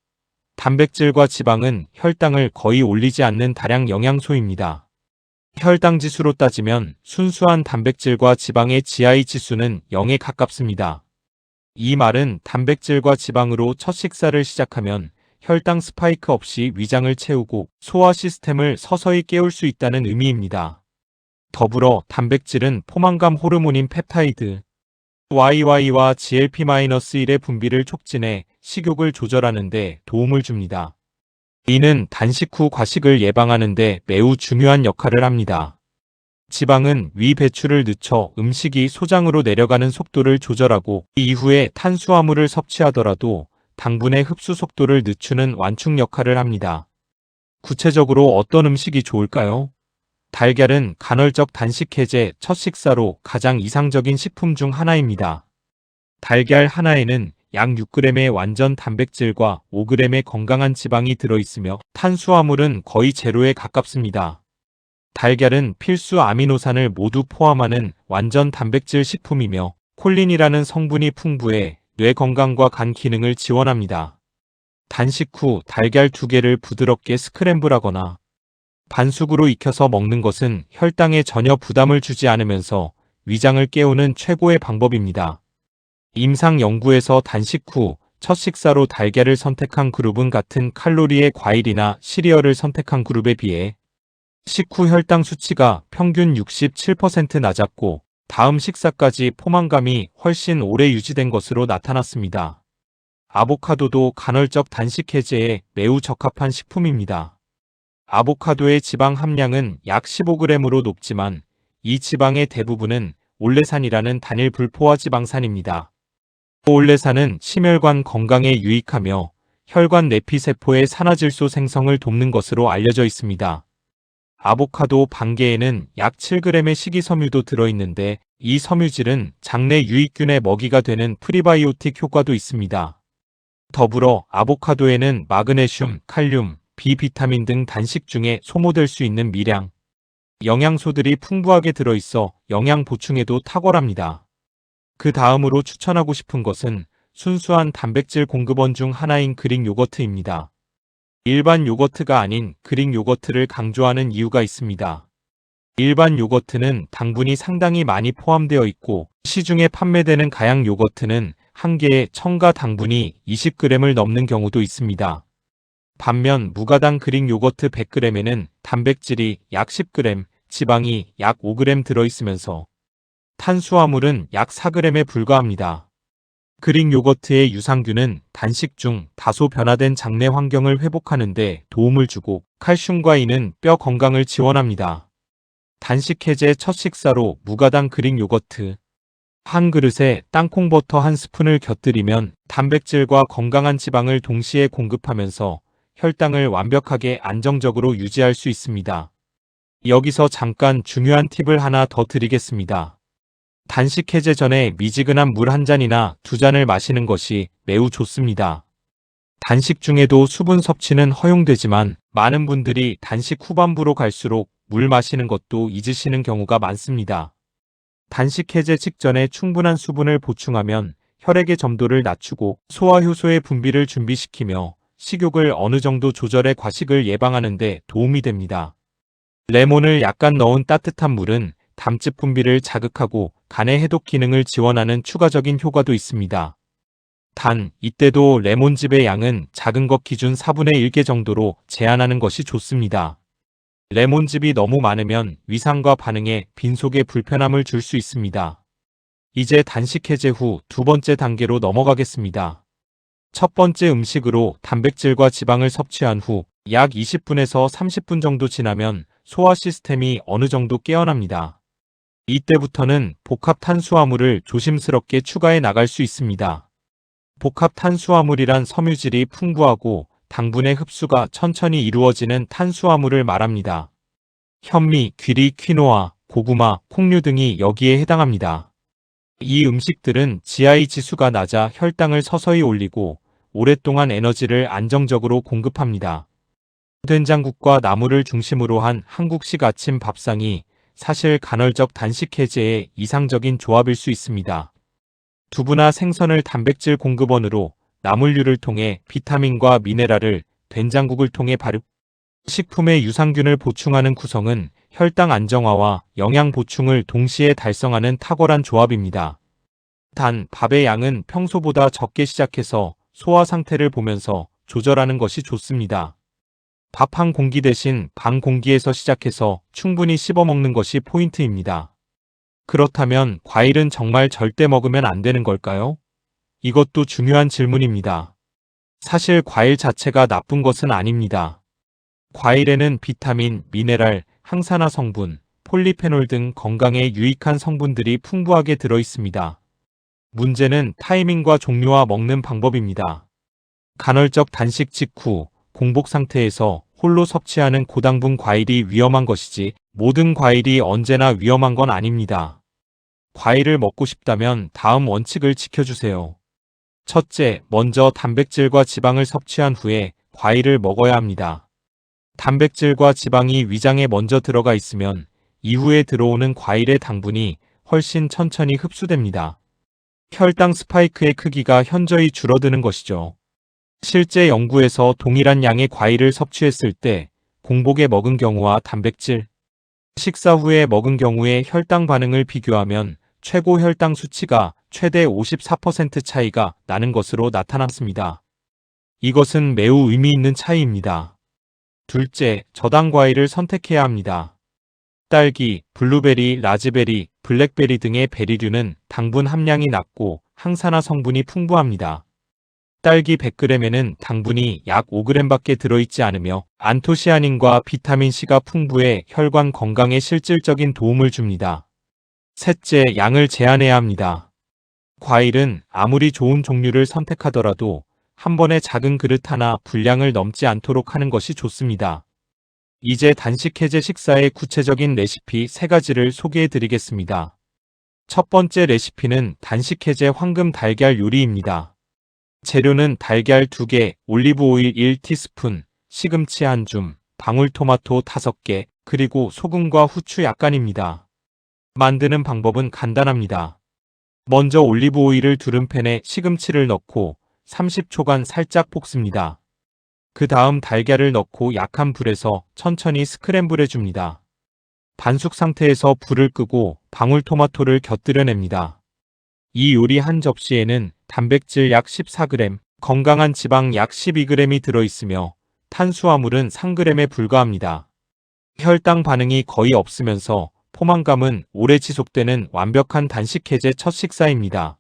단백질과 지방은 혈당을 거의 올리지 않는 다량 영양소입니다. 혈당 지수로 따지면 순수한 단백질과 지방의 GI 지수는 0에 가깝습니다. 이 말은 단백질과 지방으로 첫 식사를 시작하면 혈당 스파이크 없이 위장을 채우고 소화 시스템을 서서히 깨울 수 있다는 의미입니다. 더불어 단백질은 포만감 호르몬인 펩타이드 YY와 GLP-1의 분비를 촉진해 식욕을 조절하는 데 도움을 줍니다. 이는 단식 후 과식을 예방하는 데 매우 중요한 역할을 합니다. 지방은 위 배출을 늦춰 음식이 소장으로 내려가는 속도를 조절하고 이후에 탄수화물을 섭취하더라도 당분의 흡수 속도를 늦추는 완충 역할을 합니다. 구체적으로 어떤 음식이 좋을까요? 달걀은 간헐적 단식 해제 첫 식사로 가장 이상적인 식품 중 하나입니다. 달걀 하나에는 약 6g의 완전 단백질과 5g의 건강한 지방이 들어있으며 탄수화물은 거의 제로에 가깝습니다. 달걀은 필수 아미노산을 모두 포함하는 완전 단백질 식품이며 콜린이라는 성분이 풍부해 뇌 건강과 간 기능을 지원합니다. 단식 후 달걀 2개를 부드럽게 스크램블하거나 반숙으로 익혀서 먹는 것은 혈당에 전혀 부담을 주지 않으면서 위장을 깨우는 최고의 방법입니다. 임상 연구에서 단식 후 첫 식사로 달걀을 선택한 그룹은 같은 칼로리의 과일이나 시리얼을 선택한 그룹에 비해 식후 혈당 수치가 평균 67% 낮았고 다음 식사까지 포만감이 훨씬 오래 유지된 것으로 나타났습니다. 아보카도도 간헐적 단식 해제에 매우 적합한 식품입니다. 아보카도의 지방 함량은 약 15g으로 높지만 이 지방의 대부분은 올레산이라는 단일 불포화 지방산입니다. 올레산은 심혈관 건강에 유익하며 혈관 내피세포의 산화질소 생성을 돕는 것으로 알려져 있습니다. 아보카도 반개에는 약 7g의 식이섬유도 들어있는데 이 섬유질은 장내 유익균의 먹이가 되는 프리바이오틱 효과도 있습니다. 더불어 아보카도에는 마그네슘, 칼륨, 비비타민 등 단식 중에 소모될 수 있는 미량, 영양소들이 풍부하게 들어있어 영양 보충에도 탁월합니다. 그 다음으로 추천하고 싶은 것은 순수한 단백질 공급원 중 하나인 그릭 요거트입니다. 일반 요거트가 아닌 그릭 요거트를 강조하는 이유가 있습니다. 일반 요거트는 당분이 상당히 많이 포함되어 있고 시중에 판매되는 가양 요거트는 한 개에 첨가 당분이 20g을 넘는 경우도 있습니다. 반면 무가당 그릭 요거트 100g에는 단백질이 약 10g, 지방이 약 5g 들어있으면서 탄수화물은 약 4g에 불과합니다. 그릭 요거트의 유산균은 단식 중 다소 변화된 장내 환경을 회복하는 데 도움을 주고 칼슘과 이는 뼈 건강을 지원합니다. 단식 해제 첫 식사로 무가당 그릭 요거트 한 그릇에 땅콩버터 한 스푼을 곁들이면 단백질과 건강한 지방을 동시에 공급하면서 혈당을 완벽하게 안정적으로 유지할 수 있습니다. 여기서 잠깐 중요한 팁을 하나 더 드리겠습니다. 단식 해제 전에 미지근한 물 한 잔이나 2잔을 마시는 것이 매우 좋습니다. 단식 중에도 수분 섭취는 허용되지만 많은 분들이 단식 후반부로 갈수록 물 마시는 것도 잊으시는 경우가 많습니다. 단식 해제 직전에 충분한 수분을 보충하면 혈액의 점도를 낮추고 소화효소의 분비를 준비시키며 식욕을 어느 정도 조절해 과식을 예방하는 데 도움이 됩니다. 레몬을 약간 넣은 따뜻한 물은 담즙 분비를 자극하고 간의 해독 기능을 지원하는 추가적인 효과도 있습니다. 단, 이때도 레몬즙의 양은 작은 것 기준 4분의 1개 정도로 제한하는 것이 좋습니다. 레몬즙이 너무 많으면 위상과 반응에 빈속에 불편함을 줄 수 있습니다. 이제 단식 해제 후 두 번째 단계로 넘어가겠습니다. 첫 번째 음식으로 단백질과 지방을 섭취한 후 약 20분에서 30분 정도 지나면 소화 시스템이 어느 정도 깨어납니다. 이때부터는 복합 탄수화물을 조심스럽게 추가해 나갈 수 있습니다. 복합 탄수화물이란 섬유질이 풍부하고 당분의 흡수가 천천히 이루어지는 탄수화물을 말합니다. 현미, 귀리, 퀴노아, 고구마, 콩류 등이 여기에 해당합니다. 이 음식들은 GI 지수가 낮아 혈당을 서서히 올리고 오랫동안 에너지를 안정적으로 공급합니다. 된장국과 나물을 중심으로 한 한국식 아침 밥상이 사실 간헐적 단식 해제의 이상적인 조합일 수 있습니다. 두부나 생선을 단백질 공급원으로, 나물류를 통해 비타민과 미네랄을, 된장국을 통해 발효, 식품의 유산균을 보충하는 구성은 혈당 안정화와 영양 보충을 동시에 달성하는 탁월한 조합입니다. 단, 밥의 양은 평소보다 적게 시작해서 소화 상태를 보면서 조절하는 것이 좋습니다. 밥 한 공기 대신 반 공기에서 시작해서 충분히 씹어 먹는 것이 포인트입니다. 그렇다면 과일은 정말 절대 먹으면 안 되는 걸까요? 이것도 중요한 질문입니다. 사실 과일 자체가 나쁜 것은 아닙니다. 과일에는 비타민, 미네랄, 항산화 성분, 폴리페놀 등 건강에 유익한 성분들이 풍부하게 들어 있습니다. 문제는 타이밍과 종류와 먹는 방법입니다. 간헐적 단식 직후, 공복 상태에서 홀로 섭취하는 고당분 과일이 위험한 것이지 모든 과일이 언제나 위험한 건 아닙니다. 과일을 먹고 싶다면 다음 원칙을 지켜주세요. 첫째, 먼저 단백질과 지방을 섭취한 후에 과일을 먹어야 합니다. 단백질과 지방이 위장에 먼저 들어가 있으면 이후에 들어오는 과일의 당분이 훨씬 천천히 흡수됩니다. 혈당 스파이크의 크기가 현저히 줄어드는 것이죠. 실제 연구에서 동일한 양의 과일을 섭취했을 때 공복에 먹은 경우와 단백질, 식사 후에 먹은 경우의 혈당 반응을 비교하면 최고 혈당 수치가 최대 54% 차이가 나는 것으로 나타났습니다. 이것은 매우 의미 있는 차이입니다. 둘째, 저당 과일을 선택해야 합니다. 딸기, 블루베리, 라즈베리, 블랙베리 등의 베리류는 당분 함량이 낮고 항산화 성분이 풍부합니다. 딸기 100g에는 당분이 약 5g밖에 들어있지 않으며 안토시아닌과 비타민C가 풍부해 혈관 건강에 실질적인 도움을 줍니다. 셋째, 양을 제한해야 합니다. 과일은 아무리 좋은 종류를 선택하더라도 한 번에 작은 그릇 하나 분량을 넘지 않도록 하는 것이 좋습니다. 이제 단식 해제 식사의 구체적인 레시피 3가지를 소개해 드리겠습니다. 첫 번째 레시피는 단식 해제 황금 달걀 요리입니다. 재료는 달걀 2개, 올리브오일 1티스푼, 시금치 1줌, 방울토마토 5개, 그리고 소금과 후추 약간입니다. 만드는 방법은 간단합니다. 먼저 올리브오일을 두른 팬에 시금치를 넣고 30초간 살짝 볶습니다. 그 다음 달걀을 넣고 약한 불에서 천천히 스크램블 해줍니다. 반숙 상태에서 불을 끄고 방울토마토를 곁들여냅니다. 이 요리 한 접시에는 단백질 약 14g, 건강한 지방 약 12g이 들어있으며 탄수화물은 3g에 불과합니다. 혈당 반응이 거의 없으면서 포만감은 오래 지속되는 완벽한 단식 해제 첫 식사입니다.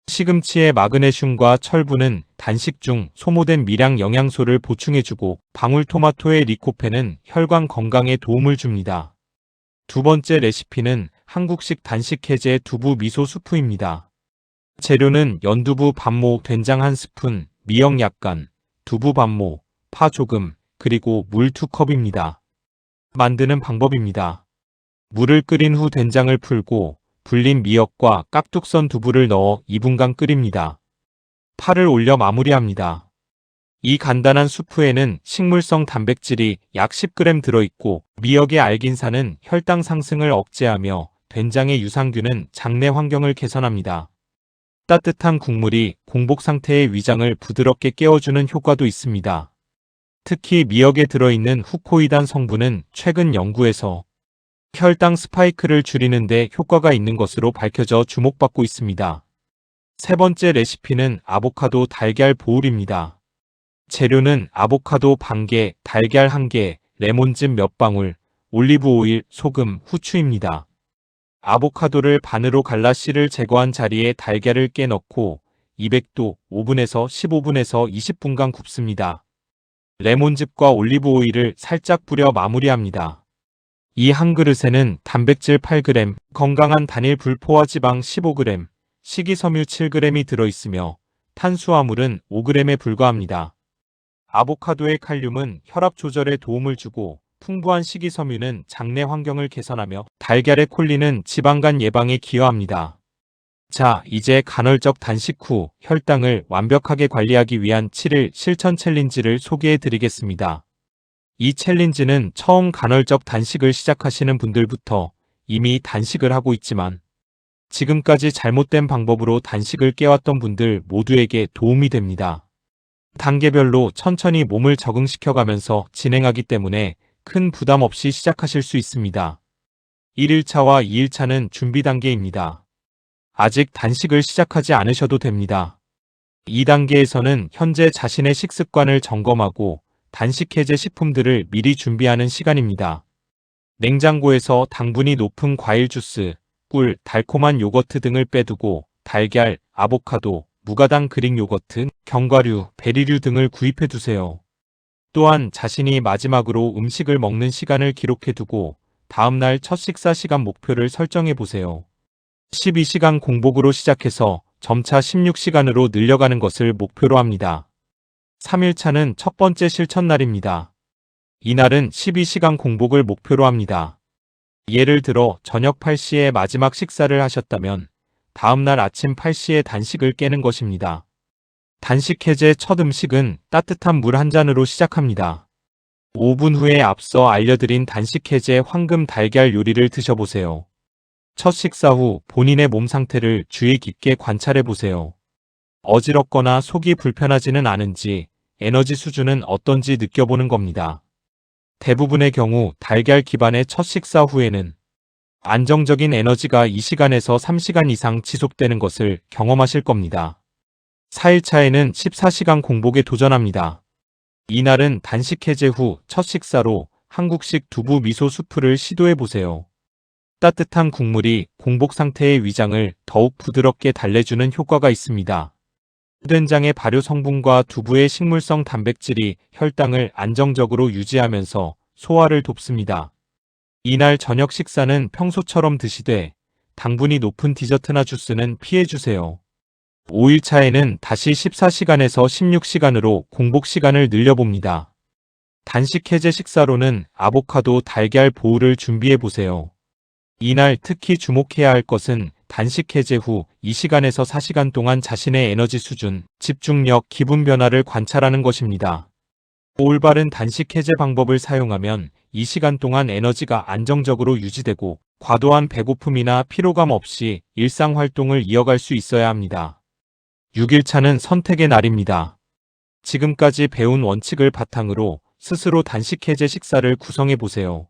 시금치의 마그네슘과 철분은 단식 중 소모된 미량 영양소를 보충해주고 방울토마토의 리코펜은 혈관 건강에 도움을 줍니다. 두 번째 레시피는 한국식 단식 해제 두부 미소 수프입니다. 재료는 연두부 반모, 된장 1스푼, 미역 약간, 두부 반모, 파 조금, 그리고 물 2컵입니다. 만드는 방법입니다. 물을 끓인 후 된장을 풀고 불린 미역과 깍둑 썬 두부를 넣어 2분간 끓입니다. 파를 올려 마무리합니다. 이 간단한 수프에는 식물성 단백질이 약 10g 들어있고 미역의 알긴산은 혈당 상승을 억제하며 된장의 유산균은 장내 환경을 개선합니다. 따뜻한 국물이 공복 상태의 위장을 부드럽게 깨워주는 효과도 있습니다. 특히 미역에 들어있는 후코이단 성분은 최근 연구에서 혈당 스파이크를 줄이는 데 효과가 있는 것으로 밝혀져 주목받고 있습니다. 세 번째 레시피는 아보카도 달걀 보울입니다. 재료는 아보카도 반개, 달걀 1개, 레몬즙 몇 방울, 올리브오일, 소금, 후추입니다. 아보카도를 반으로 갈라 씨를 제거한 자리에 달걀을 깨 넣고 200도 오븐에서 15분에서 20분간 굽습니다. 레몬즙과 올리브오일을 살짝 뿌려 마무리합니다. 이 한 그릇에는 단백질 8g, 건강한 단일 불포화 지방 15g, 식이섬유 7g이 들어있으며 탄수화물은 5g에 불과합니다. 아보카도의 칼륨은 혈압 조절에 도움을 주고 풍부한 식이섬유는 장내 환경을 개선하며 달걀의 콜린은 지방간 예방에 기여합니다. 자, 이제 간헐적 단식 후 혈당을 완벽하게 관리하기 위한 7일 실천 챌린지를 소개해 드리겠습니다. 이 챌린지는 처음 간헐적 단식을 시작하시는 분들부터 이미 단식을 하고 있지만 지금까지 잘못된 방법으로 단식을 깨왔던 분들 모두에게 도움이 됩니다. 단계별로 천천히 몸을 적응시켜가면서 진행하기 때문에 큰 부담 없이 시작하실 수 있습니다. 1일차와 2일차는 준비 단계입니다. 아직 단식을 시작하지 않으셔도 됩니다. 2단계에서는 현재 자신의 식습관을 점검하고 단식 해제 식품들을 미리 준비하는 시간입니다. 냉장고에서 당분이 높은 과일 주스, 꿀, 달콤한 요거트 등을 빼두고 달걀, 아보카도, 무가당 그릭 요거트, 견과류, 베리류 등을 구입해 두세요. 또한 자신이 마지막으로 음식을 먹는 시간을 기록해 두고 다음날 첫 식사 시간 목표를 설정해 보세요. 12시간 공복으로 시작해서 점차 16시간으로 늘려가는 것을 목표로 합니다. 3일차는 첫 번째 실천날입니다. 이날은 12시간 공복을 목표로 합니다. 예를 들어 저녁 8시에 마지막 식사를 하셨다면 다음날 아침 8시에 단식을 깨는 것입니다. 단식 해제 첫 음식은 따뜻한 물 한 잔으로 시작합니다. 5분 후에 앞서 알려드린 단식 해제 황금 달걀 요리를 드셔보세요. 첫 식사 후 본인의 몸 상태를 주의 깊게 관찰해 보세요. 어지럽거나 속이 불편하지는 않은지, 에너지 수준은 어떤지 느껴보는 겁니다. 대부분의 경우 달걀 기반의 첫 식사 후에는 안정적인 에너지가 2시간에서 3시간 이상 지속되는 것을 경험하실 겁니다. 4일차에는 14시간 공복에 도전합니다. 이날은 단식 해제 후 첫 식사로 한국식 두부 미소 수프를 시도해 보세요. 따뜻한 국물이 공복 상태의 위장을 더욱 부드럽게 달래주는 효과가 있습니다. 된장의 발효 성분과 두부의 식물성 단백질이 혈당을 안정적으로 유지하면서 소화를 돕습니다. 이날 저녁 식사는 평소처럼 드시되 당분이 높은 디저트나 주스는 피해주세요. 5일차에는 다시 14시간에서 16시간으로 공복 시간을 늘려봅니다. 단식 해제 식사로는 아보카도 달걀 보우를 준비해보세요. 이날 특히 주목해야 할 것은 단식 해제 후 2시간에서 4시간 동안 자신의 에너지 수준, 집중력, 기분 변화를 관찰하는 것입니다. 올바른 단식 해제 방법을 사용하면 2시간 동안 에너지가 안정적으로 유지되고 과도한 배고픔이나 피로감 없이 일상 활동을 이어갈 수 있어야 합니다. 6일차는 선택의 날입니다. 지금까지 배운 원칙을 바탕으로 스스로 단식 해제 식사를 구성해 보세요.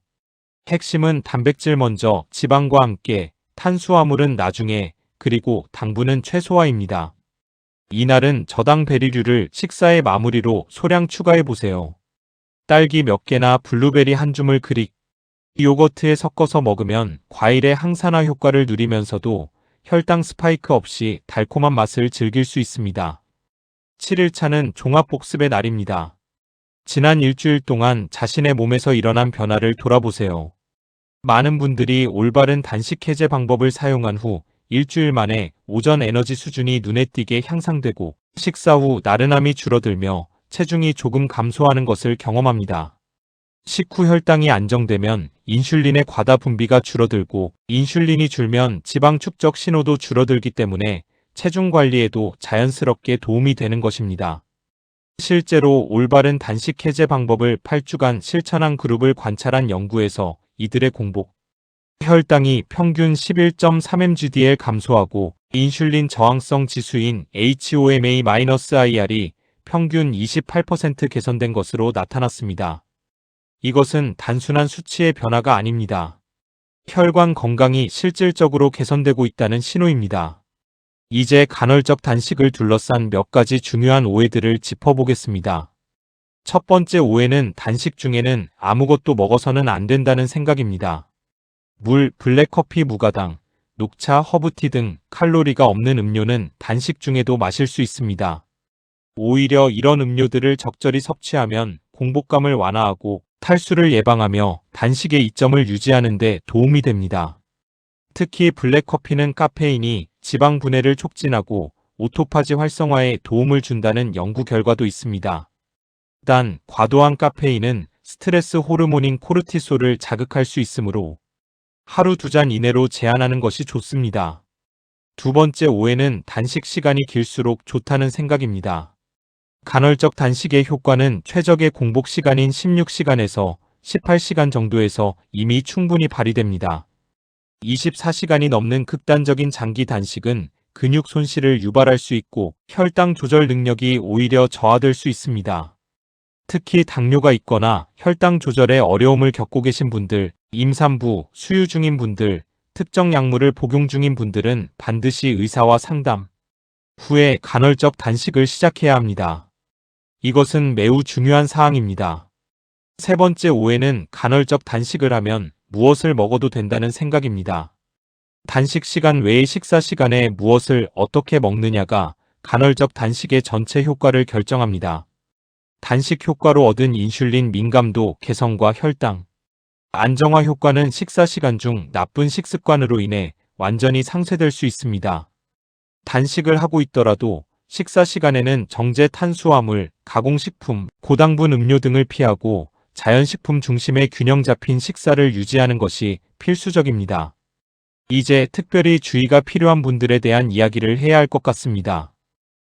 핵심은 단백질 먼저, 지방과 함께, 탄수화물은 나중에, 그리고 당분은 최소화입니다. 이날은 저당 베리류를 식사의 마무리로 소량 추가해 보세요. 딸기 몇 개나 블루베리 한 줌을 그릭 요거트에 섞어서 먹으면 과일의 항산화 효과를 누리면서도 혈당 스파이크 없이 달콤한 맛을 즐길 수 있습니다. 7일차는 종합복습의 날입니다. 지난 일주일 동안 자신의 몸에서 일어난 변화를 돌아보세요. 많은 분들이 올바른 단식 해제 방법을 사용한 후 일주일 만에 오전 에너지 수준이 눈에 띄게 향상되고 식사 후 나른함이 줄어들며 체중이 조금 감소하는 것을 경험합니다. 식후 혈당이 안정되면 인슐린의 과다 분비가 줄어들고 인슐린이 줄면 지방 축적 신호도 줄어들기 때문에 체중 관리에도 자연스럽게 도움이 되는 것입니다. 실제로 올바른 단식 해제 방법을 8주간 실천한 그룹을 관찰한 연구에서 이들의 공복 혈당이 평균 11.3mgdl 감소하고 인슐린 저항성 지수인 HOMA-IR이 평균 28% 개선된 것으로 나타났습니다. 이것은 단순한 수치의 변화가 아닙니다. 혈관 건강이 실질적으로 개선되고 있다는 신호입니다. 이제 간헐적 단식을 둘러싼 몇 가지 중요한 오해들을 짚어보겠습니다. 첫 번째 오해는 단식 중에는 아무것도 먹어서는 안 된다는 생각입니다. 물, 블랙커피, 무가당, 녹차, 허브티 등 칼로리가 없는 음료는 단식 중에도 마실 수 있습니다. 오히려 이런 음료들을 적절히 섭취하면 공복감을 완화하고 탈수를 예방하며 단식의 이점을 유지하는 데 도움이 됩니다. 특히 블랙커피는 카페인이 지방 분해를 촉진하고 오토파지 활성화에 도움을 준다는 연구 결과도 있습니다. 단, 과도한 카페인은 스트레스 호르몬인 코르티솔을 자극할 수 있으므로 하루 2잔 이내로 제한하는 것이 좋습니다. 두 번째 오해는 단식 시간이 길수록 좋다는 생각입니다. 간헐적 단식의 효과는 최적의 공복 시간인 16시간에서 18시간 정도에서 이미 충분히 발휘됩니다. 24시간이 넘는 극단적인 장기 단식은 근육 손실을 유발할 수 있고 혈당 조절 능력이 오히려 저하될 수 있습니다. 특히 당뇨가 있거나 혈당 조절에 어려움을 겪고 계신 분들, 임산부, 수유 중인 분들, 특정 약물을 복용 중인 분들은 반드시 의사와 상담 후에 간헐적 단식을 시작해야 합니다. 이것은 매우 중요한 사항입니다. 세 번째 오해는 간헐적 단식을 하면 무엇을 먹어도 된다는 생각입니다. 단식 시간 외의 식사 시간에 무엇을 어떻게 먹느냐가 간헐적 단식의 전체 효과를 결정합니다. 단식 효과로 얻은 인슐린 민감도 개선과 혈당 안정화 효과는 식사 시간 중 나쁜 식습관으로 인해 완전히 상쇄될 수 있습니다. 단식을 하고 있더라도 식사 시간에는 정제 탄수화물, 가공식품, 고당분 음료 등을 피하고 자연식품 중심의 균형 잡힌 식사를 유지하는 것이 필수적입니다. 이제 특별히 주의가 필요한 분들에 대한 이야기를 해야 할 것 같습니다.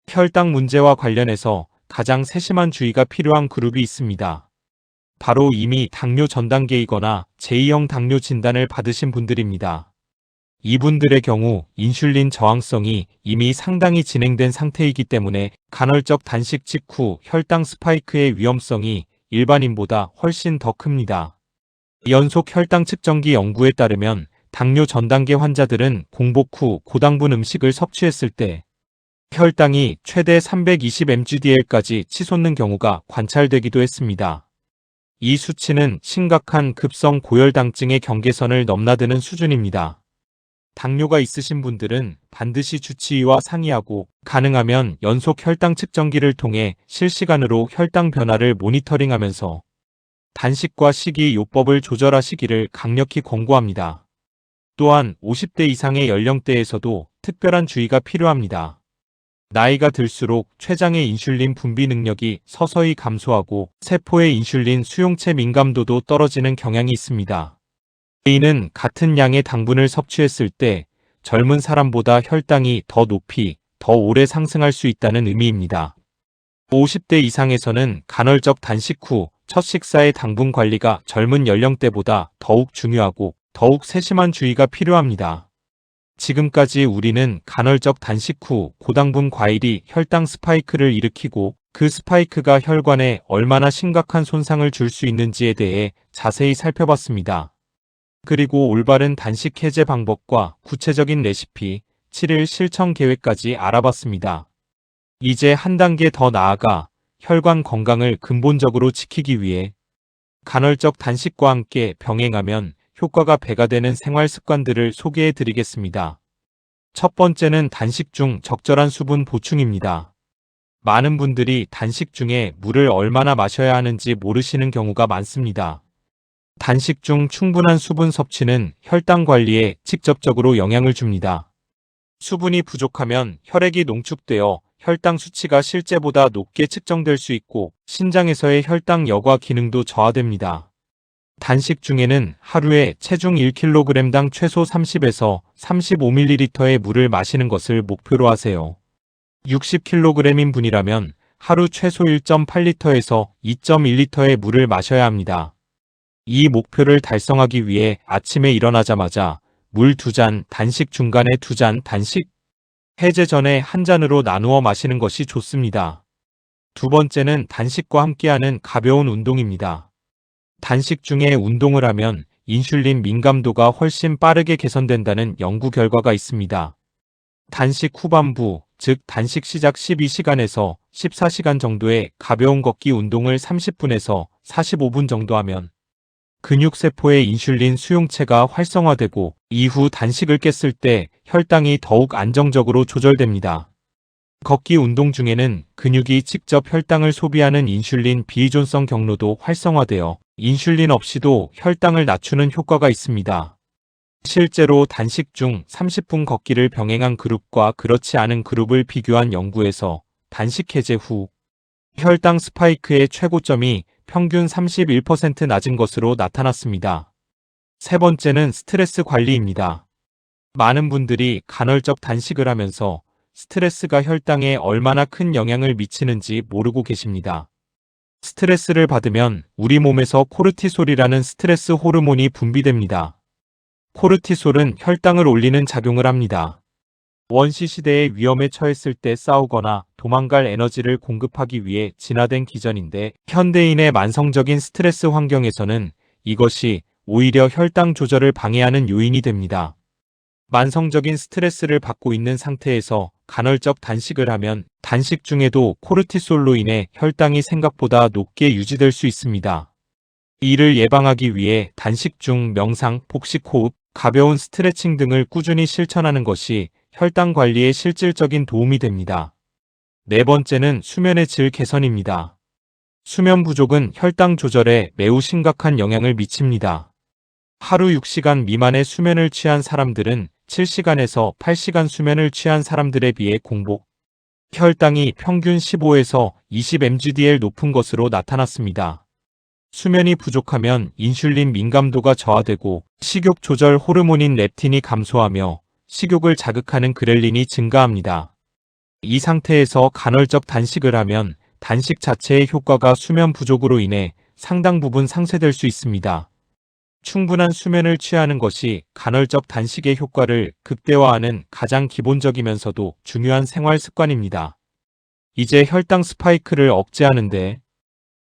혈당 문제와 관련해서 가장 세심한 주의가 필요한 그룹이 있습니다. 바로 이미 당뇨 전 단계이거나 제2형 당뇨 진단을 받으신 분들입니다. 이분들의 경우 인슐린 저항성이 이미 상당히 진행된 상태이기 때문에 간헐적 단식 직후 혈당 스파이크의 위험성이 일반인보다 훨씬 더 큽니다. 연속 혈당 측정기 연구에 따르면 당뇨 전 단계 환자들은 공복 후 고당분 음식을 섭취했을 때 혈당이 최대 320mg/dl까지 치솟는 경우가 관찰되기도 했습니다. 이 수치는 심각한 급성 고혈당증의 경계선을 넘나드는 수준입니다. 당뇨가 있으신 분들은 반드시 주치의와 상의하고 가능하면 연속 혈당 측정기를 통해 실시간으로 혈당 변화를 모니터링하면서 단식과 식이요법을 조절하시기를 강력히 권고합니다. 또한 50대 이상의 연령대에서도 특별한 주의가 필요합니다. 나이가 들수록 췌장의 인슐린 분비 능력이 서서히 감소하고 세포의 인슐린 수용체 민감도도 떨어지는 경향이 있습니다. 이는 같은 양의 당분을 섭취했을 때 젊은 사람보다 혈당이 더 높이, 더 오래 상승할 수 있다는 의미입니다. 50대 이상에서는 간헐적 단식 후 첫 식사의 당분 관리가 젊은 연령대보다 더욱 중요하고 더욱 세심한 주의가 필요합니다. 지금까지 우리는 간헐적 단식 후 고당분 과일이 혈당 스파이크를 일으키고 그 스파이크가 혈관에 얼마나 심각한 손상을 줄 수 있는지에 대해 자세히 살펴봤습니다. 그리고 올바른 단식 해제 방법과 구체적인 레시피, 7일 실천 계획까지 알아봤습니다. 이제 한 단계 더 나아가 혈관 건강을 근본적으로 지키기 위해 간헐적 단식과 함께 병행하면 효과가 배가 되는 생활 습관들을 소개해 드리겠습니다. 첫 번째는 단식 중 적절한 수분 보충입니다. 많은 분들이 단식 중에 물을 얼마나 마셔야 하는지 모르시는 경우가 많습니다. 단식 중 충분한 수분 섭취는 혈당 관리에 직접적으로 영향을 줍니다. 수분이 부족하면 혈액이 농축되어 혈당 수치가 실제보다 높게 측정될 수 있고 신장에서의 혈당 여과 기능도 저하됩니다. 단식 중에는 하루에 체중 1kg당 최소 30에서 35ml의 물을 마시는 것을 목표로 하세요. 60kg인 분이라면 하루 최소 1.8리터에서 2.1리터의 물을 마셔야 합니다. 이 목표를 달성하기 위해 아침에 일어나자마자 물 2잔, 단식 중간에 2잔, 단식 해제 전에 한 잔으로 나누어 마시는 것이 좋습니다. 두 번째는 단식과 함께하는 가벼운 운동입니다. 단식 중에 운동을 하면 인슐린 민감도가 훨씬 빠르게 개선된다는 연구 결과가 있습니다. 단식 후반부, 즉 단식 시작 12시간에서 14시간 정도의 가벼운 걷기 운동을 30분에서 45분 정도 하면 근육세포의 인슐린 수용체가 활성화되고 이후 단식을 깼을 때 혈당이 더욱 안정적으로 조절됩니다. 걷기 운동 중에는 근육이 직접 혈당을 소비하는 인슐린 비의존성 경로도 활성화되어 인슐린 없이도 혈당을 낮추는 효과가 있습니다. 실제로 단식 중 30분 걷기를 병행한 그룹과 그렇지 않은 그룹을 비교한 연구에서 단식 해제 후 혈당 스파이크의 최고점이 평균 31% 낮은 것으로 나타났습니다. 세 번째는 스트레스 관리입니다. 많은 분들이 간헐적 단식을 하면서 스트레스가 혈당에 얼마나 큰 영향을 미치는지 모르고 계십니다. 스트레스를 받으면 우리 몸에서 코르티솔이라는 스트레스 호르몬이 분비됩니다. 코르티솔은 혈당을 올리는 작용을 합니다. 원시시대의 위험에 처했을 때 싸우거나 도망갈 에너지를 공급하기 위해 진화된 기전인데 현대인의 만성적인 스트레스 환경에서는 이것이 오히려 혈당 조절을 방해하는 요인이 됩니다. 만성적인 스트레스를 받고 있는 상태에서 간헐적 단식을 하면 단식 중에도 코르티솔로 인해 혈당이 생각보다 높게 유지될 수 있습니다. 이를 예방하기 위해 단식 중 명상, 복식 호흡, 가벼운 스트레칭 등을 꾸준히 실천하는 것이 혈당 관리에 실질적인 도움이 됩니다. 네 번째는 수면의 질 개선입니다. 수면 부족은 혈당 조절에 매우 심각한 영향을 미칩니다. 하루 6시간 미만의 수면을 취한 사람들은 7시간에서 8시간 수면을 취한 사람들에 비해 공복 혈당이 평균 15에서 20 mgdl 높은 것으로 나타났습니다. 수면이 부족하면 인슐린 민감도가 저하되고 식욕 조절 호르몬인 렙틴이 감소하며 식욕을 자극하는 그렐린이 증가합니다. 이 상태에서 간헐적 단식을 하면 단식 자체의 효과가 수면 부족으로 인해 상당 부분 상쇄될 수 있습니다. 충분한 수면을 취하는 것이 간헐적 단식의 효과를 극대화하는 가장 기본적이면서도 중요한 생활 습관입니다. 이제 혈당 스파이크를 억제하는데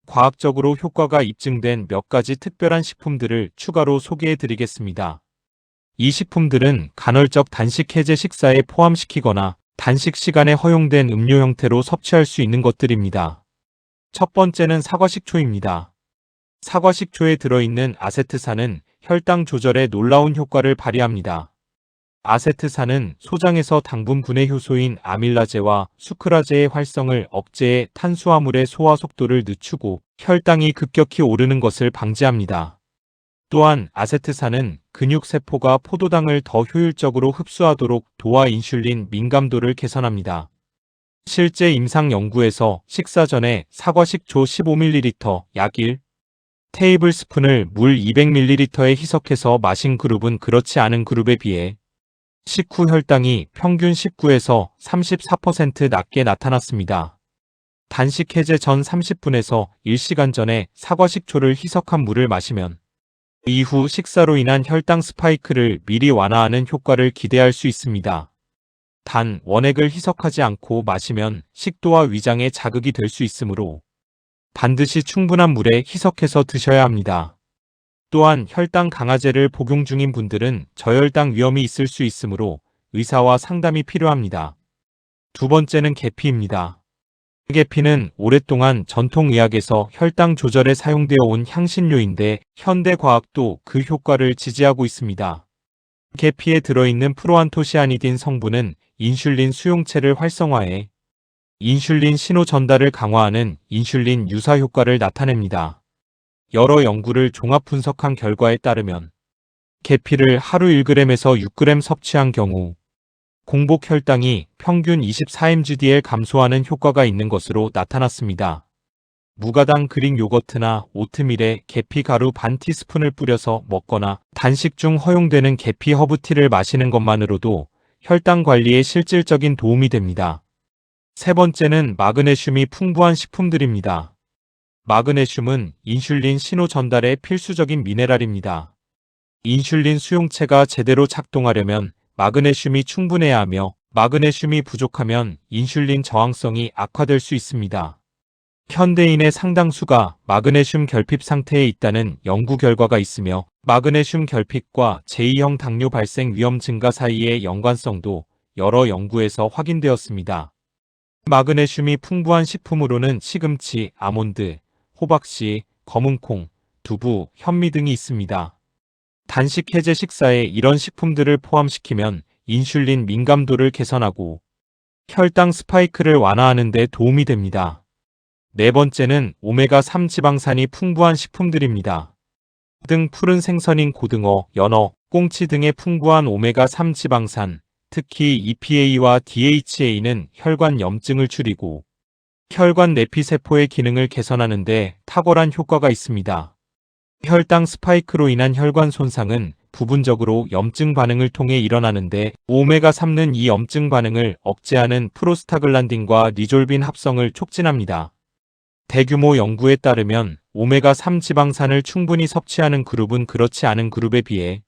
과학적으로 효과가 입증된 몇 가지 특별한 식품들을 추가로 소개해 드리겠습니다. 이 식품들은 간헐적 단식 해제 식사에 포함시키거나 단식 시간에 허용된 음료 형태로 섭취할 수 있는 것들입니다. 첫 번째는 사과식초입니다. 사과식초에 들어있는 아세트산은 혈당 조절에 놀라운 효과를 발휘합니다. 아세트산은 소장에서 당분 분해 효소인 아밀라제와 수크라제의 활성을 억제해 탄수화물의 소화 속도를 늦추고 혈당이 급격히 오르는 것을 방지합니다. 또한 아세트산은 근육세포가 포도당을 더 효율적으로 흡수하도록 도와 인슐린 민감도를 개선합니다. 실제 임상 연구에서 식사 전에 사과식초 15ml 약 1 테이블스푼을 물 200ml에 희석해서 마신 그룹은 그렇지 않은 그룹에 비해 식후 혈당이 평균 19에서 34% 낮게 나타났습니다. 단식 해제 전 30분에서 1시간 전에 사과식초를 희석한 물을 마시면 이후 식사로 인한 혈당 스파이크를 미리 완화하는 효과를 기대할 수 있습니다. 단, 원액을 희석하지 않고 마시면 식도와 위장에 자극이 될 수 있으므로 반드시 충분한 물에 희석해서 드셔야 합니다. 또한 혈당 강화제를 복용 중인 분들은 저혈당 위험이 있을 수 있으므로 의사와 상담이 필요합니다. 두 번째는 계피입니다. 계피는 오랫동안 전통의학에서 혈당 조절에 사용되어 온 향신료인데 현대과학도 그 효과를 지지하고 있습니다. 계피에 들어있는 프로안토시아니딘 성분은 인슐린 수용체를 활성화해 인슐린 신호 전달을 강화하는 인슐린 유사 효과를 나타냅니다. 여러 연구를 종합 분석한 결과에 따르면 계피를 하루 1g에서 6g 섭취한 경우 공복 혈당이 평균 24mgdl 감소하는 효과가 있는 것으로 나타났습니다. 무가당 그릭 요거트나 오트밀에 계피 가루 반 티스푼을 뿌려서 먹거나 단식 중 허용되는 계피 허브티를 마시는 것만으로도 혈당 관리에 실질적인 도움이 됩니다. 세 번째는 마그네슘이 풍부한 식품들입니다. 마그네슘은 인슐린 신호 전달에 필수적인 미네랄입니다. 인슐린 수용체가 제대로 작동하려면 마그네슘이 충분해야 하며 마그네슘이 부족하면 인슐린 저항성이 악화될 수 있습니다. 현대인의 상당수가 마그네슘 결핍 상태에 있다는 연구 결과가 있으며 마그네슘 결핍과 제2형 당뇨 발생 위험 증가 사이의 연관성도 여러 연구에서 확인되었습니다. 마그네슘이 풍부한 식품으로는 시금치, 아몬드, 호박씨, 검은콩, 두부, 현미 등이 있습니다. 단식 해제 식사에 이런 식품들을 포함시키면 인슐린 민감도를 개선하고 혈당 스파이크를 완화하는 데 도움이 됩니다. 네 번째는 오메가3 지방산이 풍부한 식품들입니다. 등 푸른 생선인 고등어, 연어, 꽁치 등의 풍부한 오메가3 지방산, 특히 EPA와 DHA는 혈관 염증을 줄이고 혈관 내피세포의 기능을 개선하는 데 탁월한 효과가 있습니다. 혈당 스파이크로 인한 혈관 손상은 부분적으로 염증 반응을 통해 일어나는데 오메가3는 이 염증 반응을 억제하는 프로스타글란딘과 리졸빈 합성을 촉진합니다. 대규모 연구에 따르면 오메가3 지방산을 충분히 섭취하는 그룹은 그렇지 않은 그룹에 비해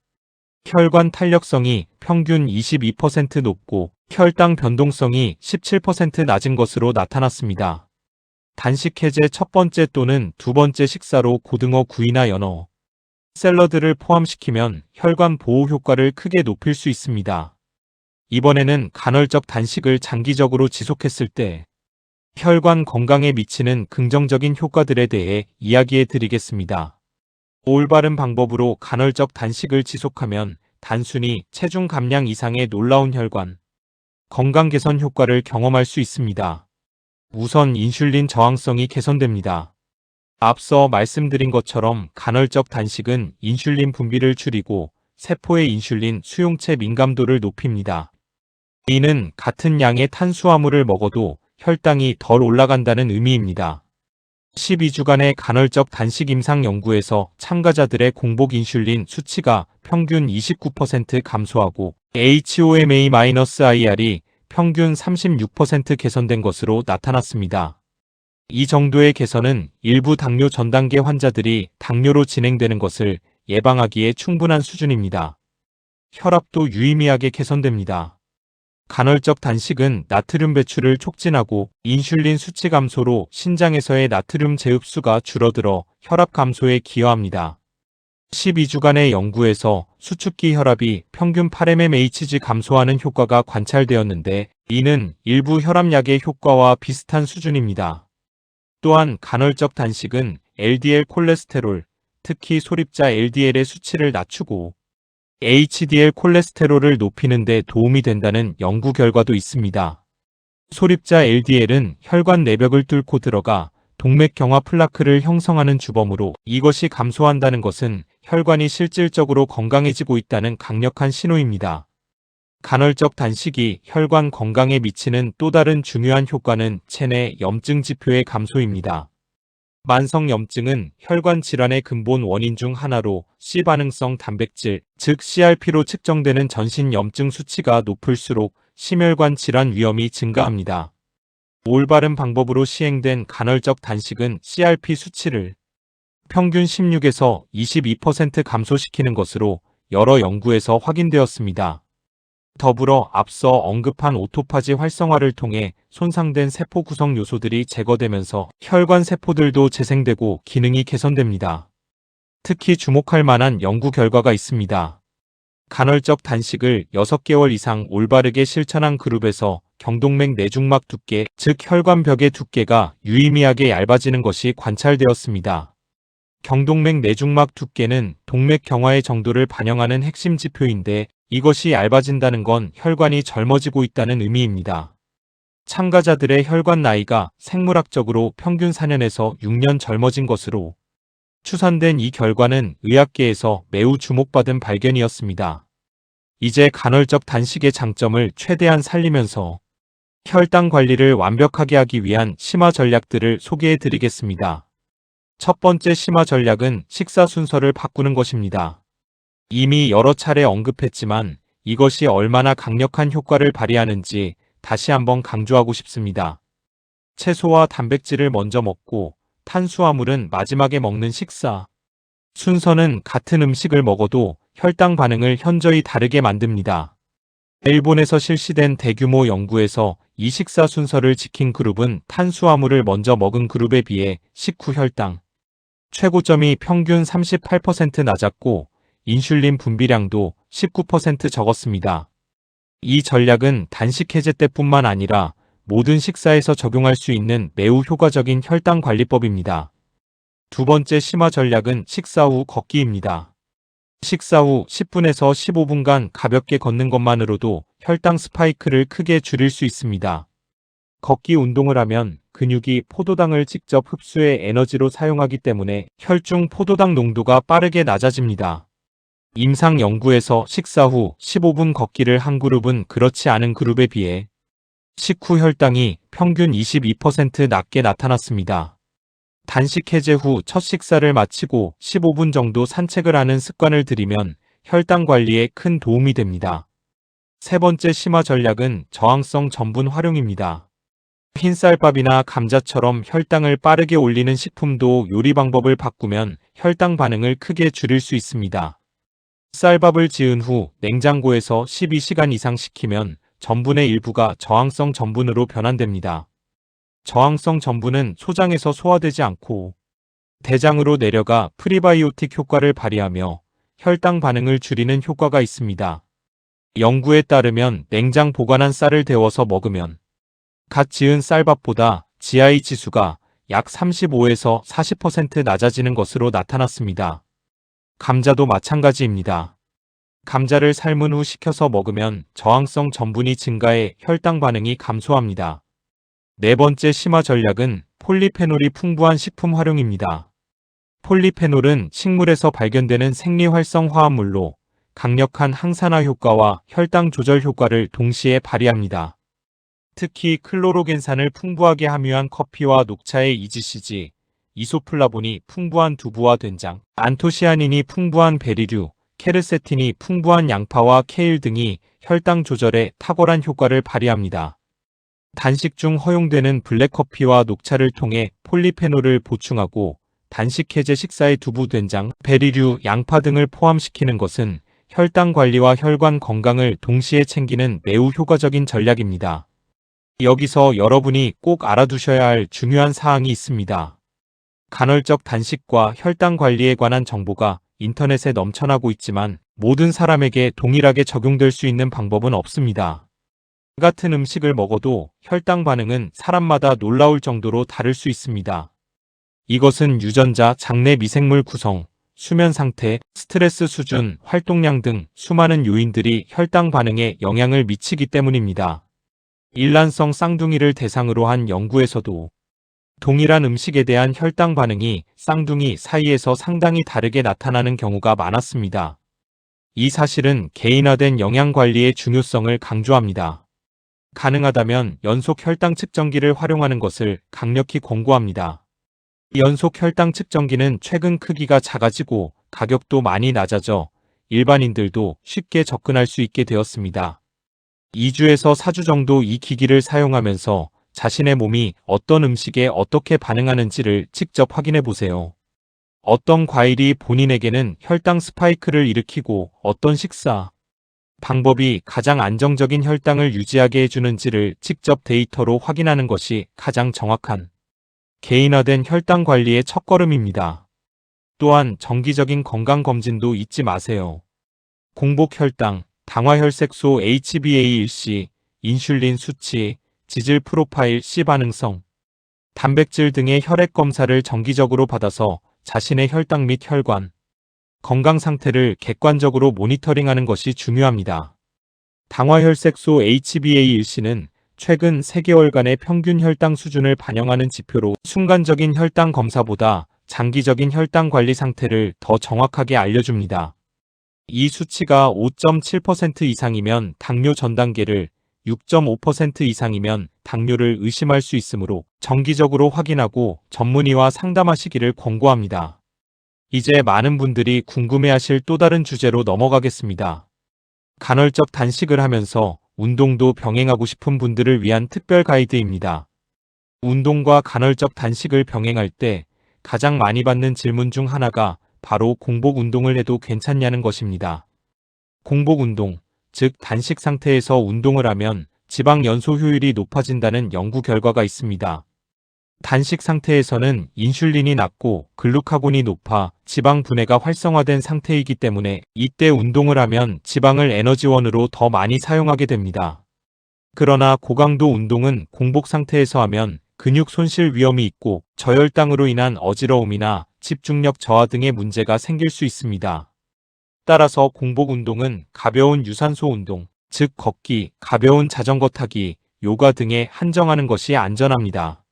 혈관 탄력성이 평균 22% 높고 혈당 변동성이 17% 낮은 것으로 나타났습니다. 단식 해제 첫 번째 또는 두 번째 식사로 고등어 구이나 연어, 샐러드를 포함시키면 혈관 보호 효과를 크게 높일 수 있습니다. 이번에는 간헐적 단식을 장기적으로 지속했을 때 혈관 건강에 미치는 긍정적인 효과들에 대해 이야기해 드리겠습니다. 올바른 방법으로 간헐적 단식을 지속하면 단순히 체중 감량 이상의 놀라운 혈관 건강 개선 효과를 경험할 수 있습니다. 우선 인슐린 저항성이 개선됩니다. 앞서 말씀드린 것처럼 간헐적 단식은 인슐린 분비를 줄이고 세포의 인슐린 수용체 민감도를 높입니다. 이는 같은 양의 탄수화물을 먹어도 혈당이 덜 올라간다는 의미입니다. 12주간의 간헐적 단식 임상 연구에서 참가자들의 공복 인슐린 수치가 평균 29% 감소하고 HOMA-IR이 평균 36% 개선된 것으로 나타났습니다. 이 정도의 개선은 일부 당뇨 전 단계 환자들이 당뇨로 진행되는 것을 예방하기에 충분한 수준입니다. 혈압도 유의미하게 개선됩니다. 간헐적 단식은 나트륨 배출을 촉진하고 인슐린 수치 감소로 신장에서의 나트륨 재흡수가 줄어들어 혈압 감소에 기여합니다. 12주간의 연구에서 수축기 혈압이 평균 8mmHg 감소하는 효과가 관찰되었는데 이는 일부 혈압약의 효과와 비슷한 수준입니다. 또한 간헐적 단식은 LDL 콜레스테롤, 특히 소립자 LDL의 수치를 낮추고 HDL 콜레스테롤을 높이는 데 도움이 된다는 연구 결과도 있습니다. 소립자 LDL은 혈관 내벽을 뚫고 들어가 동맥경화 플라크를 형성하는 주범으로 이것이 감소한다는 것은 혈관이 실질적으로 건강해지고 있다는 강력한 신호입니다. 간헐적 단식이 혈관 건강에 미치는 또 다른 중요한 효과는 체내 염증 지표의 감소입니다. 만성염증은 혈관 질환의 근본 원인 중 하나로 C반응성 단백질, 즉 CRP로 측정되는 전신 염증 수치가 높을수록 심혈관 질환 위험이 증가합니다. 올바른 방법으로 시행된 간헐적 단식은 CRP 수치를 평균 16에서 22% 감소시키는 것으로 여러 연구에서 확인되었습니다. 더불어 앞서 언급한 오토파지 활성화를 통해 손상된 세포 구성 요소들이 제거되면서 혈관 세포들도 재생되고 기능이 개선됩니다. 특히 주목할 만한 연구 결과가 있습니다. 간헐적 단식을 6개월 이상 올바르게 실천한 그룹에서 경동맥 내중막 두께, 즉 혈관벽의 두께가 유의미하게 얇아지는 것이 관찰되었습니다. 경동맥 내중막 두께는 동맥 경화의 정도를 반영하는 핵심 지표인데 이것이 얇아진다는 건 혈관이 젊어지고 있다는 의미입니다. 참가자들의 혈관 나이가 생물학적으로 평균 4년에서 6년 젊어진 것으로 추산된 이 결과는 의학계에서 매우 주목받은 발견이었습니다. 이제 간헐적 단식의 장점을 최대한 살리면서 혈당 관리를 완벽하게 하기 위한 심화 전략들을 소개해 드리겠습니다. 첫 번째 심화 전략은 식사 순서를 바꾸는 것입니다. 이미 여러 차례 언급했지만 이것이 얼마나 강력한 효과를 발휘하는지 다시 한번 강조하고 싶습니다. 채소와 단백질을 먼저 먹고 탄수화물은 마지막에 먹는 식사. 순서는 같은 음식을 먹어도 혈당 반응을 현저히 다르게 만듭니다. 일본에서 실시된 대규모 연구에서 이 식사 순서를 지킨 그룹은 탄수화물을 먼저 먹은 그룹에 비해 식후 혈당 최고점이 평균 38% 낮았고 인슐린 분비량도 19% 적었습니다. 이 전략은 단식 해제 때뿐만 아니라 모든 식사에서 적용할 수 있는 매우 효과적인 혈당 관리법입니다. 두 번째 심화 전략은 식사 후 걷기입니다. 식사 후 10분에서 15분간 가볍게 걷는 것만으로도 혈당 스파이크를 크게 줄일 수 있습니다. 걷기 운동을 하면 근육이 포도당을 직접 흡수해 에너지로 사용하기 때문에 혈중 포도당 농도가 빠르게 낮아집니다. 임상 연구에서 식사 후 15분 걷기를 한 그룹은 그렇지 않은 그룹에 비해 식후 혈당이 평균 22% 낮게 나타났습니다. 단식 해제 후 첫 식사를 마치고 15분 정도 산책을 하는 습관을 들이면 혈당 관리에 큰 도움이 됩니다. 세 번째 심화 전략은 저항성 전분 활용입니다. 흰쌀밥이나 감자처럼 혈당을 빠르게 올리는 식품도 요리 방법을 바꾸면 혈당 반응을 크게 줄일 수 있습니다. 쌀밥을 지은 후 냉장고에서 12시간 이상 식히면 전분의 일부가 저항성 전분으로 변환됩니다. 저항성 전분은 소장에서 소화되지 않고 대장으로 내려가 프리바이오틱 효과를 발휘하며 혈당 반응을 줄이는 효과가 있습니다. 연구에 따르면 냉장 보관한 쌀을 데워서 먹으면 갓 지은 쌀밥보다 GI 지수가 약 35에서 40% 낮아지는 것으로 나타났습니다. 감자도 마찬가지입니다. 감자를 삶은 후 식혀서 먹으면 저항성 전분이 증가해 혈당 반응이 감소합니다. 네 번째 심화 전략은 폴리페놀이 풍부한 식품 활용입니다. 폴리페놀은 식물에서 발견되는 생리활성 화합물로 강력한 항산화 효과와 혈당 조절 효과를 동시에 발휘합니다. 특히 클로로겐산을 풍부하게 함유한 커피와 녹차의 EGCG, 이소플라본이 풍부한 두부와 된장, 안토시아닌이 풍부한 베리류, 케르세틴이 풍부한 양파와 케일 등이 혈당 조절에 탁월한 효과를 발휘합니다. 단식 중 허용되는 블랙커피와 녹차를 통해 폴리페놀을 보충하고 단식 해제 식사에 두부, 된장, 베리류, 양파 등을 포함시키는 것은 혈당 관리와 혈관 건강을 동시에 챙기는 매우 효과적인 전략입니다. 여기서 여러분이 꼭 알아두셔야 할 중요한 사항이 있습니다. 간헐적 단식과 혈당 관리에 관한 정보가 인터넷에 넘쳐나고 있지만 모든 사람에게 동일하게 적용될 수 있는 방법은 없습니다. 같은 음식을 먹어도 혈당 반응은 사람마다 놀라울 정도로 다를 수 있습니다. 이것은 유전자, 장내 미생물 구성, 수면 상태, 스트레스 수준, 활동량 등 수많은 요인들이 혈당 반응에 영향을 미치기 때문입니다. 일란성 쌍둥이를 대상으로 한 연구에서도 동일한 음식에 대한 혈당 반응이 쌍둥이 사이에서 상당히 다르게 나타나는 경우가 많았습니다. 이 사실은 개인화된 영양 관리의 중요성을 강조합니다. 가능하다면 연속 혈당 측정기를 활용하는 것을 강력히 권고합니다. 연속 혈당 측정기는 최근 크기가 작아지고 가격도 많이 낮아져 일반인들도 쉽게 접근할 수 있게 되었습니다. 2주에서 4주 정도 이 기기를 사용하면서 자신의 몸이 어떤 음식에 어떻게 반응하는지를 직접 확인해 보세요. 어떤 과일이 본인에게는 혈당 스파이크를 일으키고 어떤 식사 방법이 가장 안정적인 혈당을 유지하게 해주는지를 직접 데이터로 확인하는 것이 가장 정확한 개인화된 혈당 관리의 첫걸음입니다. 또한 정기적인 건강검진도 잊지 마세요. 공복 혈당, 당화혈색소 HbA1c, 인슐린 수치, 지질 프로파일 C 반응성, 단백질 등의 혈액 검사를 정기적으로 받아서 자신의 혈당 및 혈관, 건강 상태를 객관적으로 모니터링하는 것이 중요합니다. 당화혈색소 HbA1c는 최근 3개월간의 평균 혈당 수준을 반영하는 지표로 순간적인 혈당 검사보다 장기적인 혈당 관리 상태를 더 정확하게 알려줍니다. 이 수치가 5.7% 이상이면 당뇨 전 단계를, 6.5% 이상이면 당뇨를 의심할 수 있으므로 정기적으로 확인하고 전문의와 상담하시기를 권고합니다. 이제 많은 분들이 궁금해하실 또 다른 주제로 넘어가겠습니다. 간헐적 단식을 하면서 운동도 병행하고 싶은 분들을 위한 특별 가이드입니다. 운동과 간헐적 단식을 병행할 때 가장 많이 받는 질문 중 하나가 바로 공복 운동을 해도 괜찮냐는 것입니다. 공복 운동, 즉 단식 상태에서 운동을 하면 지방 연소 효율이 높아진다는 연구 결과가 있습니다. 단식 상태에서는 인슐린이 낮고 글루카곤이 높아 지방 분해가 활성화된 상태이기 때문에 이때 운동을 하면 지방을 에너지원으로 더 많이 사용하게 됩니다. 그러나 고강도 운동은 공복 상태에서 하면 근육 손실 위험이 있고 저혈당으로 인한 어지러움이나 집중력 저하 등의 문제가 생길 수 있습니다. 따라서 공복 운동은 가벼운 유산소 운동, 즉 걷기, 가벼운 자전거 타기, 요가 등에 한정하는 것이 안전합니다.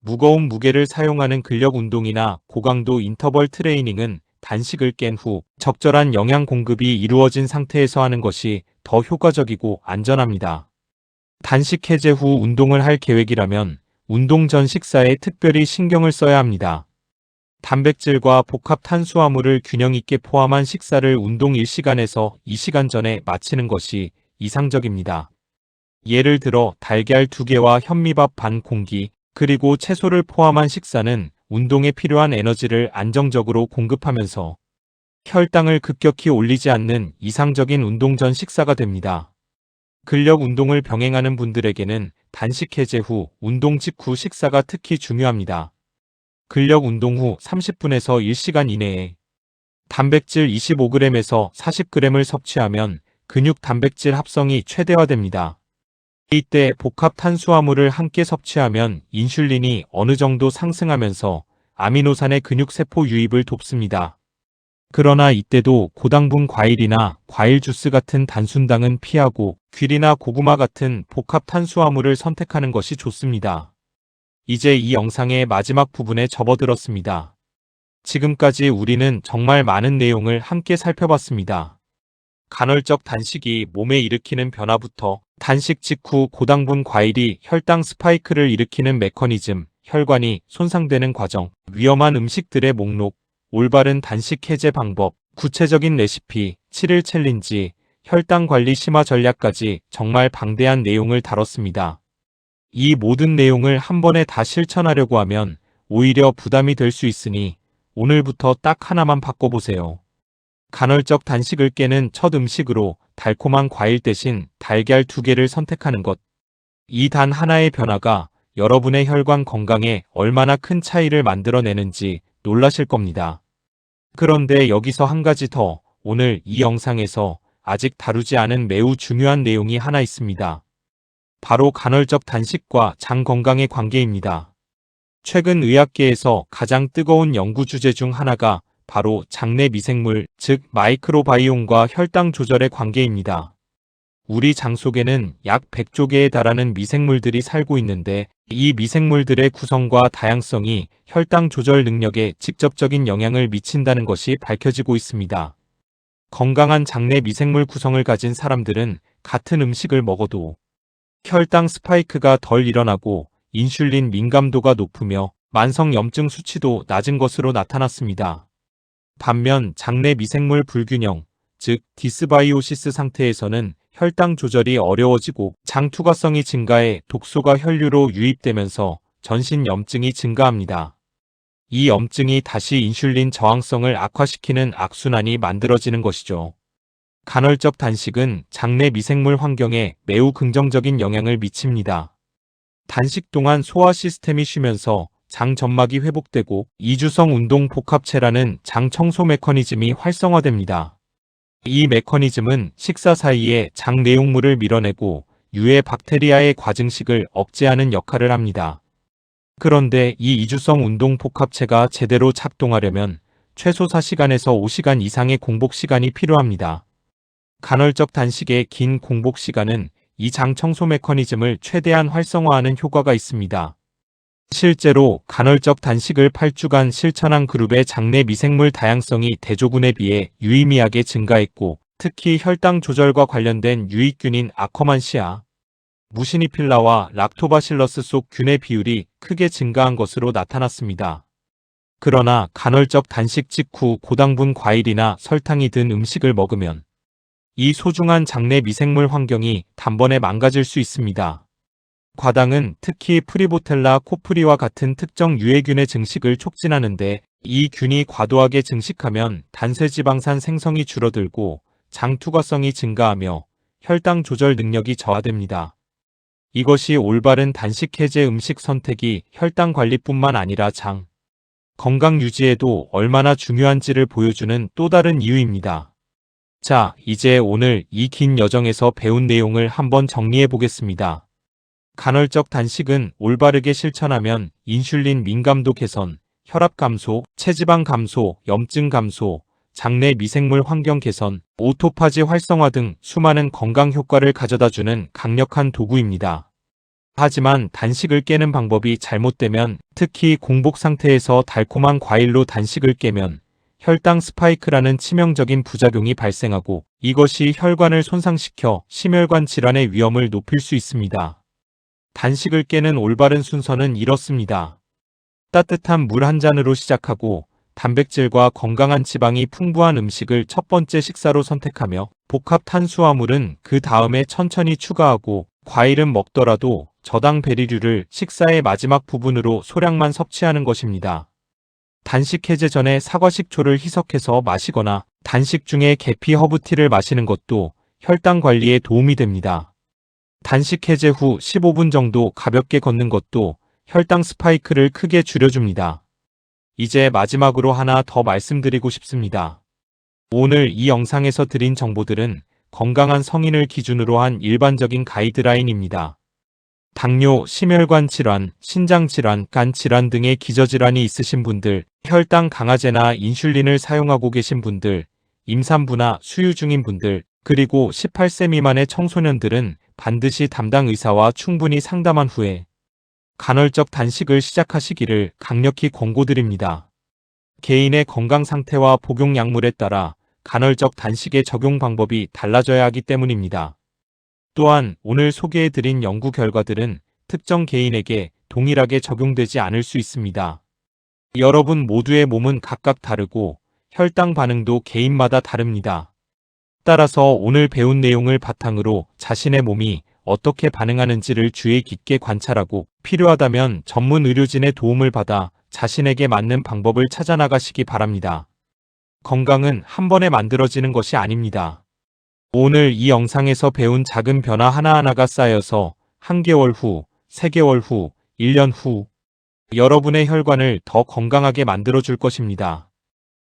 무거운 무게를 사용하는 근력 운동이나 고강도 인터벌 트레이닝은 단식을 깬 후 적절한 영양 공급이 이루어진 상태에서 하는 것이 더 효과적이고 안전합니다. 단식 해제 후 운동을 할 계획이라면 운동 전 식사에 특별히 신경을 써야 합니다. 단백질과 복합 탄수화물을 균형 있게 포함한 식사를 운동 1시간에서 2시간 전에 마치는 것이 이상적입니다. 예를 들어 달걀 2개와 현미밥 반 공기, 그리고 채소를 포함한 식사는 운동에 필요한 에너지를 안정적으로 공급하면서 혈당을 급격히 올리지 않는 이상적인 운동 전 식사가 됩니다. 근력 운동을 병행하는 분들에게는 단식 해제 후 운동 직후 식사가 특히 중요합니다. 근력 운동 후 30분에서 1시간 이내에 단백질 25g에서 40g을 섭취하면 근육 단백질 합성이 최대화됩니다. 이때 복합 탄수화물을 함께 섭취하면 인슐린이 어느 정도 상승하면서 아미노산의 근육세포 유입을 돕습니다. 그러나 이때도 고당분 과일이나 과일 주스 같은 단순당은 피하고 귤이나 고구마 같은 복합 탄수화물을 선택하는 것이 좋습니다. 이제 이 영상의 마지막 부분에 접어들었습니다. 지금까지 우리는 정말 많은 내용을 함께 살펴봤습니다. 간헐적 단식이 몸에 일으키는 변화부터 단식 직후 고당분 과일이 혈당 스파이크를 일으키는 메커니즘, 혈관이 손상되는 과정, 위험한 음식들의 목록, 올바른 단식 해제 방법, 구체적인 레시피, 7일 챌린지, 혈당 관리 심화 전략까지 정말 방대한 내용을 다뤘습니다. 이 모든 내용을 한 번에 다 실천하려고 하면 오히려 부담이 될 수 있으니 오늘부터 딱 하나만 바꿔보세요. 간헐적 단식을 깨는 첫 음식으로 달콤한 과일 대신 달걀 2개를 선택하는 것. 이 단 하나의 변화가 여러분의 혈관 건강에 얼마나 큰 차이를 만들어내는지 놀라실 겁니다. 그런데 여기서 한 가지 더, 오늘 이 영상에서 아직 다루지 않은 매우 중요한 내용이 하나 있습니다. 바로 간헐적 단식과 장 건강의 관계입니다. 최근 의학계에서 가장 뜨거운 연구 주제 중 하나가 바로 장내 미생물, 즉 마이크로바이옴과 혈당 조절의 관계입니다. 우리 장 속에는 약 100조 개에 달하는 미생물들이 살고 있는데 이 미생물들의 구성과 다양성이 혈당 조절 능력에 직접적인 영향을 미친다는 것이 밝혀지고 있습니다. 건강한 장내 미생물 구성을 가진 사람들은 같은 음식을 먹어도 혈당 스파이크가 덜 일어나고 인슐린 민감도가 높으며 만성 염증 수치도 낮은 것으로 나타났습니다. 반면 장내 미생물 불균형, 즉 디스바이오시스 상태에서는 혈당 조절이 어려워지고 장 투과성이 증가해 독소가 혈류로 유입되면서 전신 염증이 증가합니다. 이 염증이 다시 인슐린 저항성을 악화시키는 악순환이 만들어지는 것이죠. 간헐적 단식은 장내 미생물 환경에 매우 긍정적인 영향을 미칩니다. 단식 동안 소화 시스템이 쉬면서 장 점막이 회복되고 이주성 운동 복합체라는 장 청소 메커니즘이 활성화됩니다. 이 메커니즘은 식사 사이에 장 내용물을 밀어내고 유해 박테리아의 과증식을 억제하는 역할을 합니다. 그런데 이 이주성 운동 복합체가 제대로 작동하려면 최소 4시간에서 5시간 이상의 공복 시간이 필요합니다. 간헐적 단식의 긴 공복 시간은 이 장 청소 메커니즘을 최대한 활성화하는 효과가 있습니다. 실제로 간헐적 단식을 8주간 실천한 그룹의 장내 미생물 다양성이 대조군에 비해 유의미하게 증가했고 특히 혈당 조절과 관련된 유익균인 아커만시아, 무시니필라와 락토바실러스 속 균의 비율이 크게 증가한 것으로 나타났습니다. 그러나 간헐적 단식 직후 고당분 과일이나 설탕이 든 음식을 먹으면 이 소중한 장내 미생물 환경이 단번에 망가질 수 있습니다. 과당은 특히 프리보텔라 코프리와 같은 특정 유해균의 증식을 촉진하는데 이 균이 과도하게 증식하면 단세지방산 생성이 줄어들고 장 투과성이 증가하며 혈당 조절 능력이 저하됩니다. 이것이 올바른 단식 해제 음식 선택이 혈당 관리뿐만 아니라 장 건강 유지에도 얼마나 중요한지를 보여주는 또 다른 이유입니다. 자, 이제 오늘 이 긴 여정에서 배운 내용을 한번 정리해 보겠습니다. 간헐적 단식은 올바르게 실천하면 인슐린 민감도 개선, 혈압 감소, 체지방 감소, 염증 감소, 장내 미생물 환경 개선, 오토파지 활성화 등 수많은 건강 효과를 가져다주는 강력한 도구입니다. 하지만 단식을 깨는 방법이 잘못되면, 특히 공복 상태에서 달콤한 과일로 단식을 깨면 혈당 스파이크라는 치명적인 부작용이 발생하고 이것이 혈관을 손상시켜 심혈관 질환의 위험을 높일 수 있습니다. 단식을 깨는 올바른 순서는 이렇습니다. 따뜻한 물 한 잔으로 시작하고 단백질과 건강한 지방이 풍부한 음식을 첫 번째 식사로 선택하며 복합 탄수화물은 그 다음에 천천히 추가하고 과일은 먹더라도 저당 베리류를 식사의 마지막 부분으로 소량만 섭취하는 것입니다. 단식 해제 전에 사과식초를 희석해서 마시거나 단식 중에 계피 허브티를 마시는 것도 혈당 관리에 도움이 됩니다. 단식 해제 후 15분 정도 가볍게 걷는 것도 혈당 스파이크를 크게 줄여줍니다. 이제 마지막으로 하나 더 말씀드리고 싶습니다. 오늘 이 영상에서 드린 정보들은 건강한 성인을 기준으로 한 일반적인 가이드라인입니다. 당뇨, 심혈관 질환, 신장 질환, 간 질환 등의 기저질환이 있으신 분들, 혈당 강화제나 인슐린을 사용하고 계신 분들, 임산부나 수유 중인 분들, 그리고 18세 미만의 청소년들은 반드시 담당 의사와 충분히 상담한 후에 간헐적 단식을 시작하시기를 강력히 권고드립니다. 개인의 건강 상태와 복용 약물에 따라 간헐적 단식의 적용 방법이 달라져야 하기 때문입니다. 또한 오늘 소개해드린 연구 결과들은 특정 개인에게 동일하게 적용되지 않을 수 있습니다. 여러분 모두의 몸은 각각 다르고 혈당 반응도 개인마다 다릅니다. 따라서 오늘 배운 내용을 바탕으로 자신의 몸이 어떻게 반응하는지를 주의 깊게 관찰하고 필요하다면 전문 의료진의 도움을 받아 자신에게 맞는 방법을 찾아 나가시기 바랍니다. 건강은 한 번에 만들어지는 것이 아닙니다. 오늘 이 영상에서 배운 작은 변화 하나하나가 쌓여서 한 개월 후, 3개월 후, 1년 후 여러분의 혈관을 더 건강하게 만들어줄 것입니다.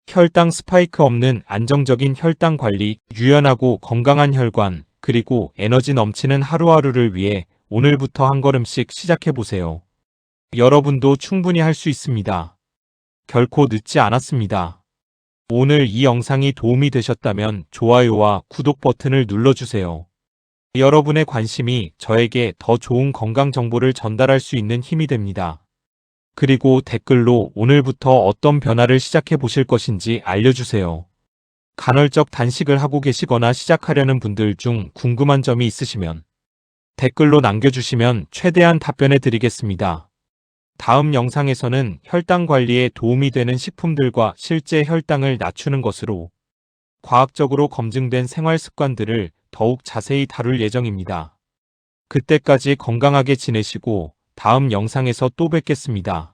혈당 스파이크 없는 안정적인 혈당 관리, 유연하고 건강한 혈관, 그리고 에너지 넘치는 하루하루를 위해 오늘부터 한 걸음씩 시작해보세요. 여러분도 충분히 할 수 있습니다. 결코 늦지 않았습니다. 오늘 이 영상이 도움이 되셨다면 좋아요와 구독 버튼을 눌러주세요. 여러분의 관심이 저에게 더 좋은 건강 정보를 전달할 수 있는 힘이 됩니다. 그리고 댓글로 오늘부터 어떤 변화를 시작해 보실 것인지 알려주세요. 간헐적 단식을 하고 계시거나 시작하려는 분들 중 궁금한 점이 있으시면 댓글로 남겨주시면 최대한 답변해 드리겠습니다. 다음 영상에서는 혈당 관리에 도움이 되는 식품들과 실제 혈당을 낮추는 것으로 과학적으로 검증된 생활 습관들을 더욱 자세히 다룰 예정입니다. 그때까지 건강하게 지내시고 다음 영상에서 또 뵙겠습니다.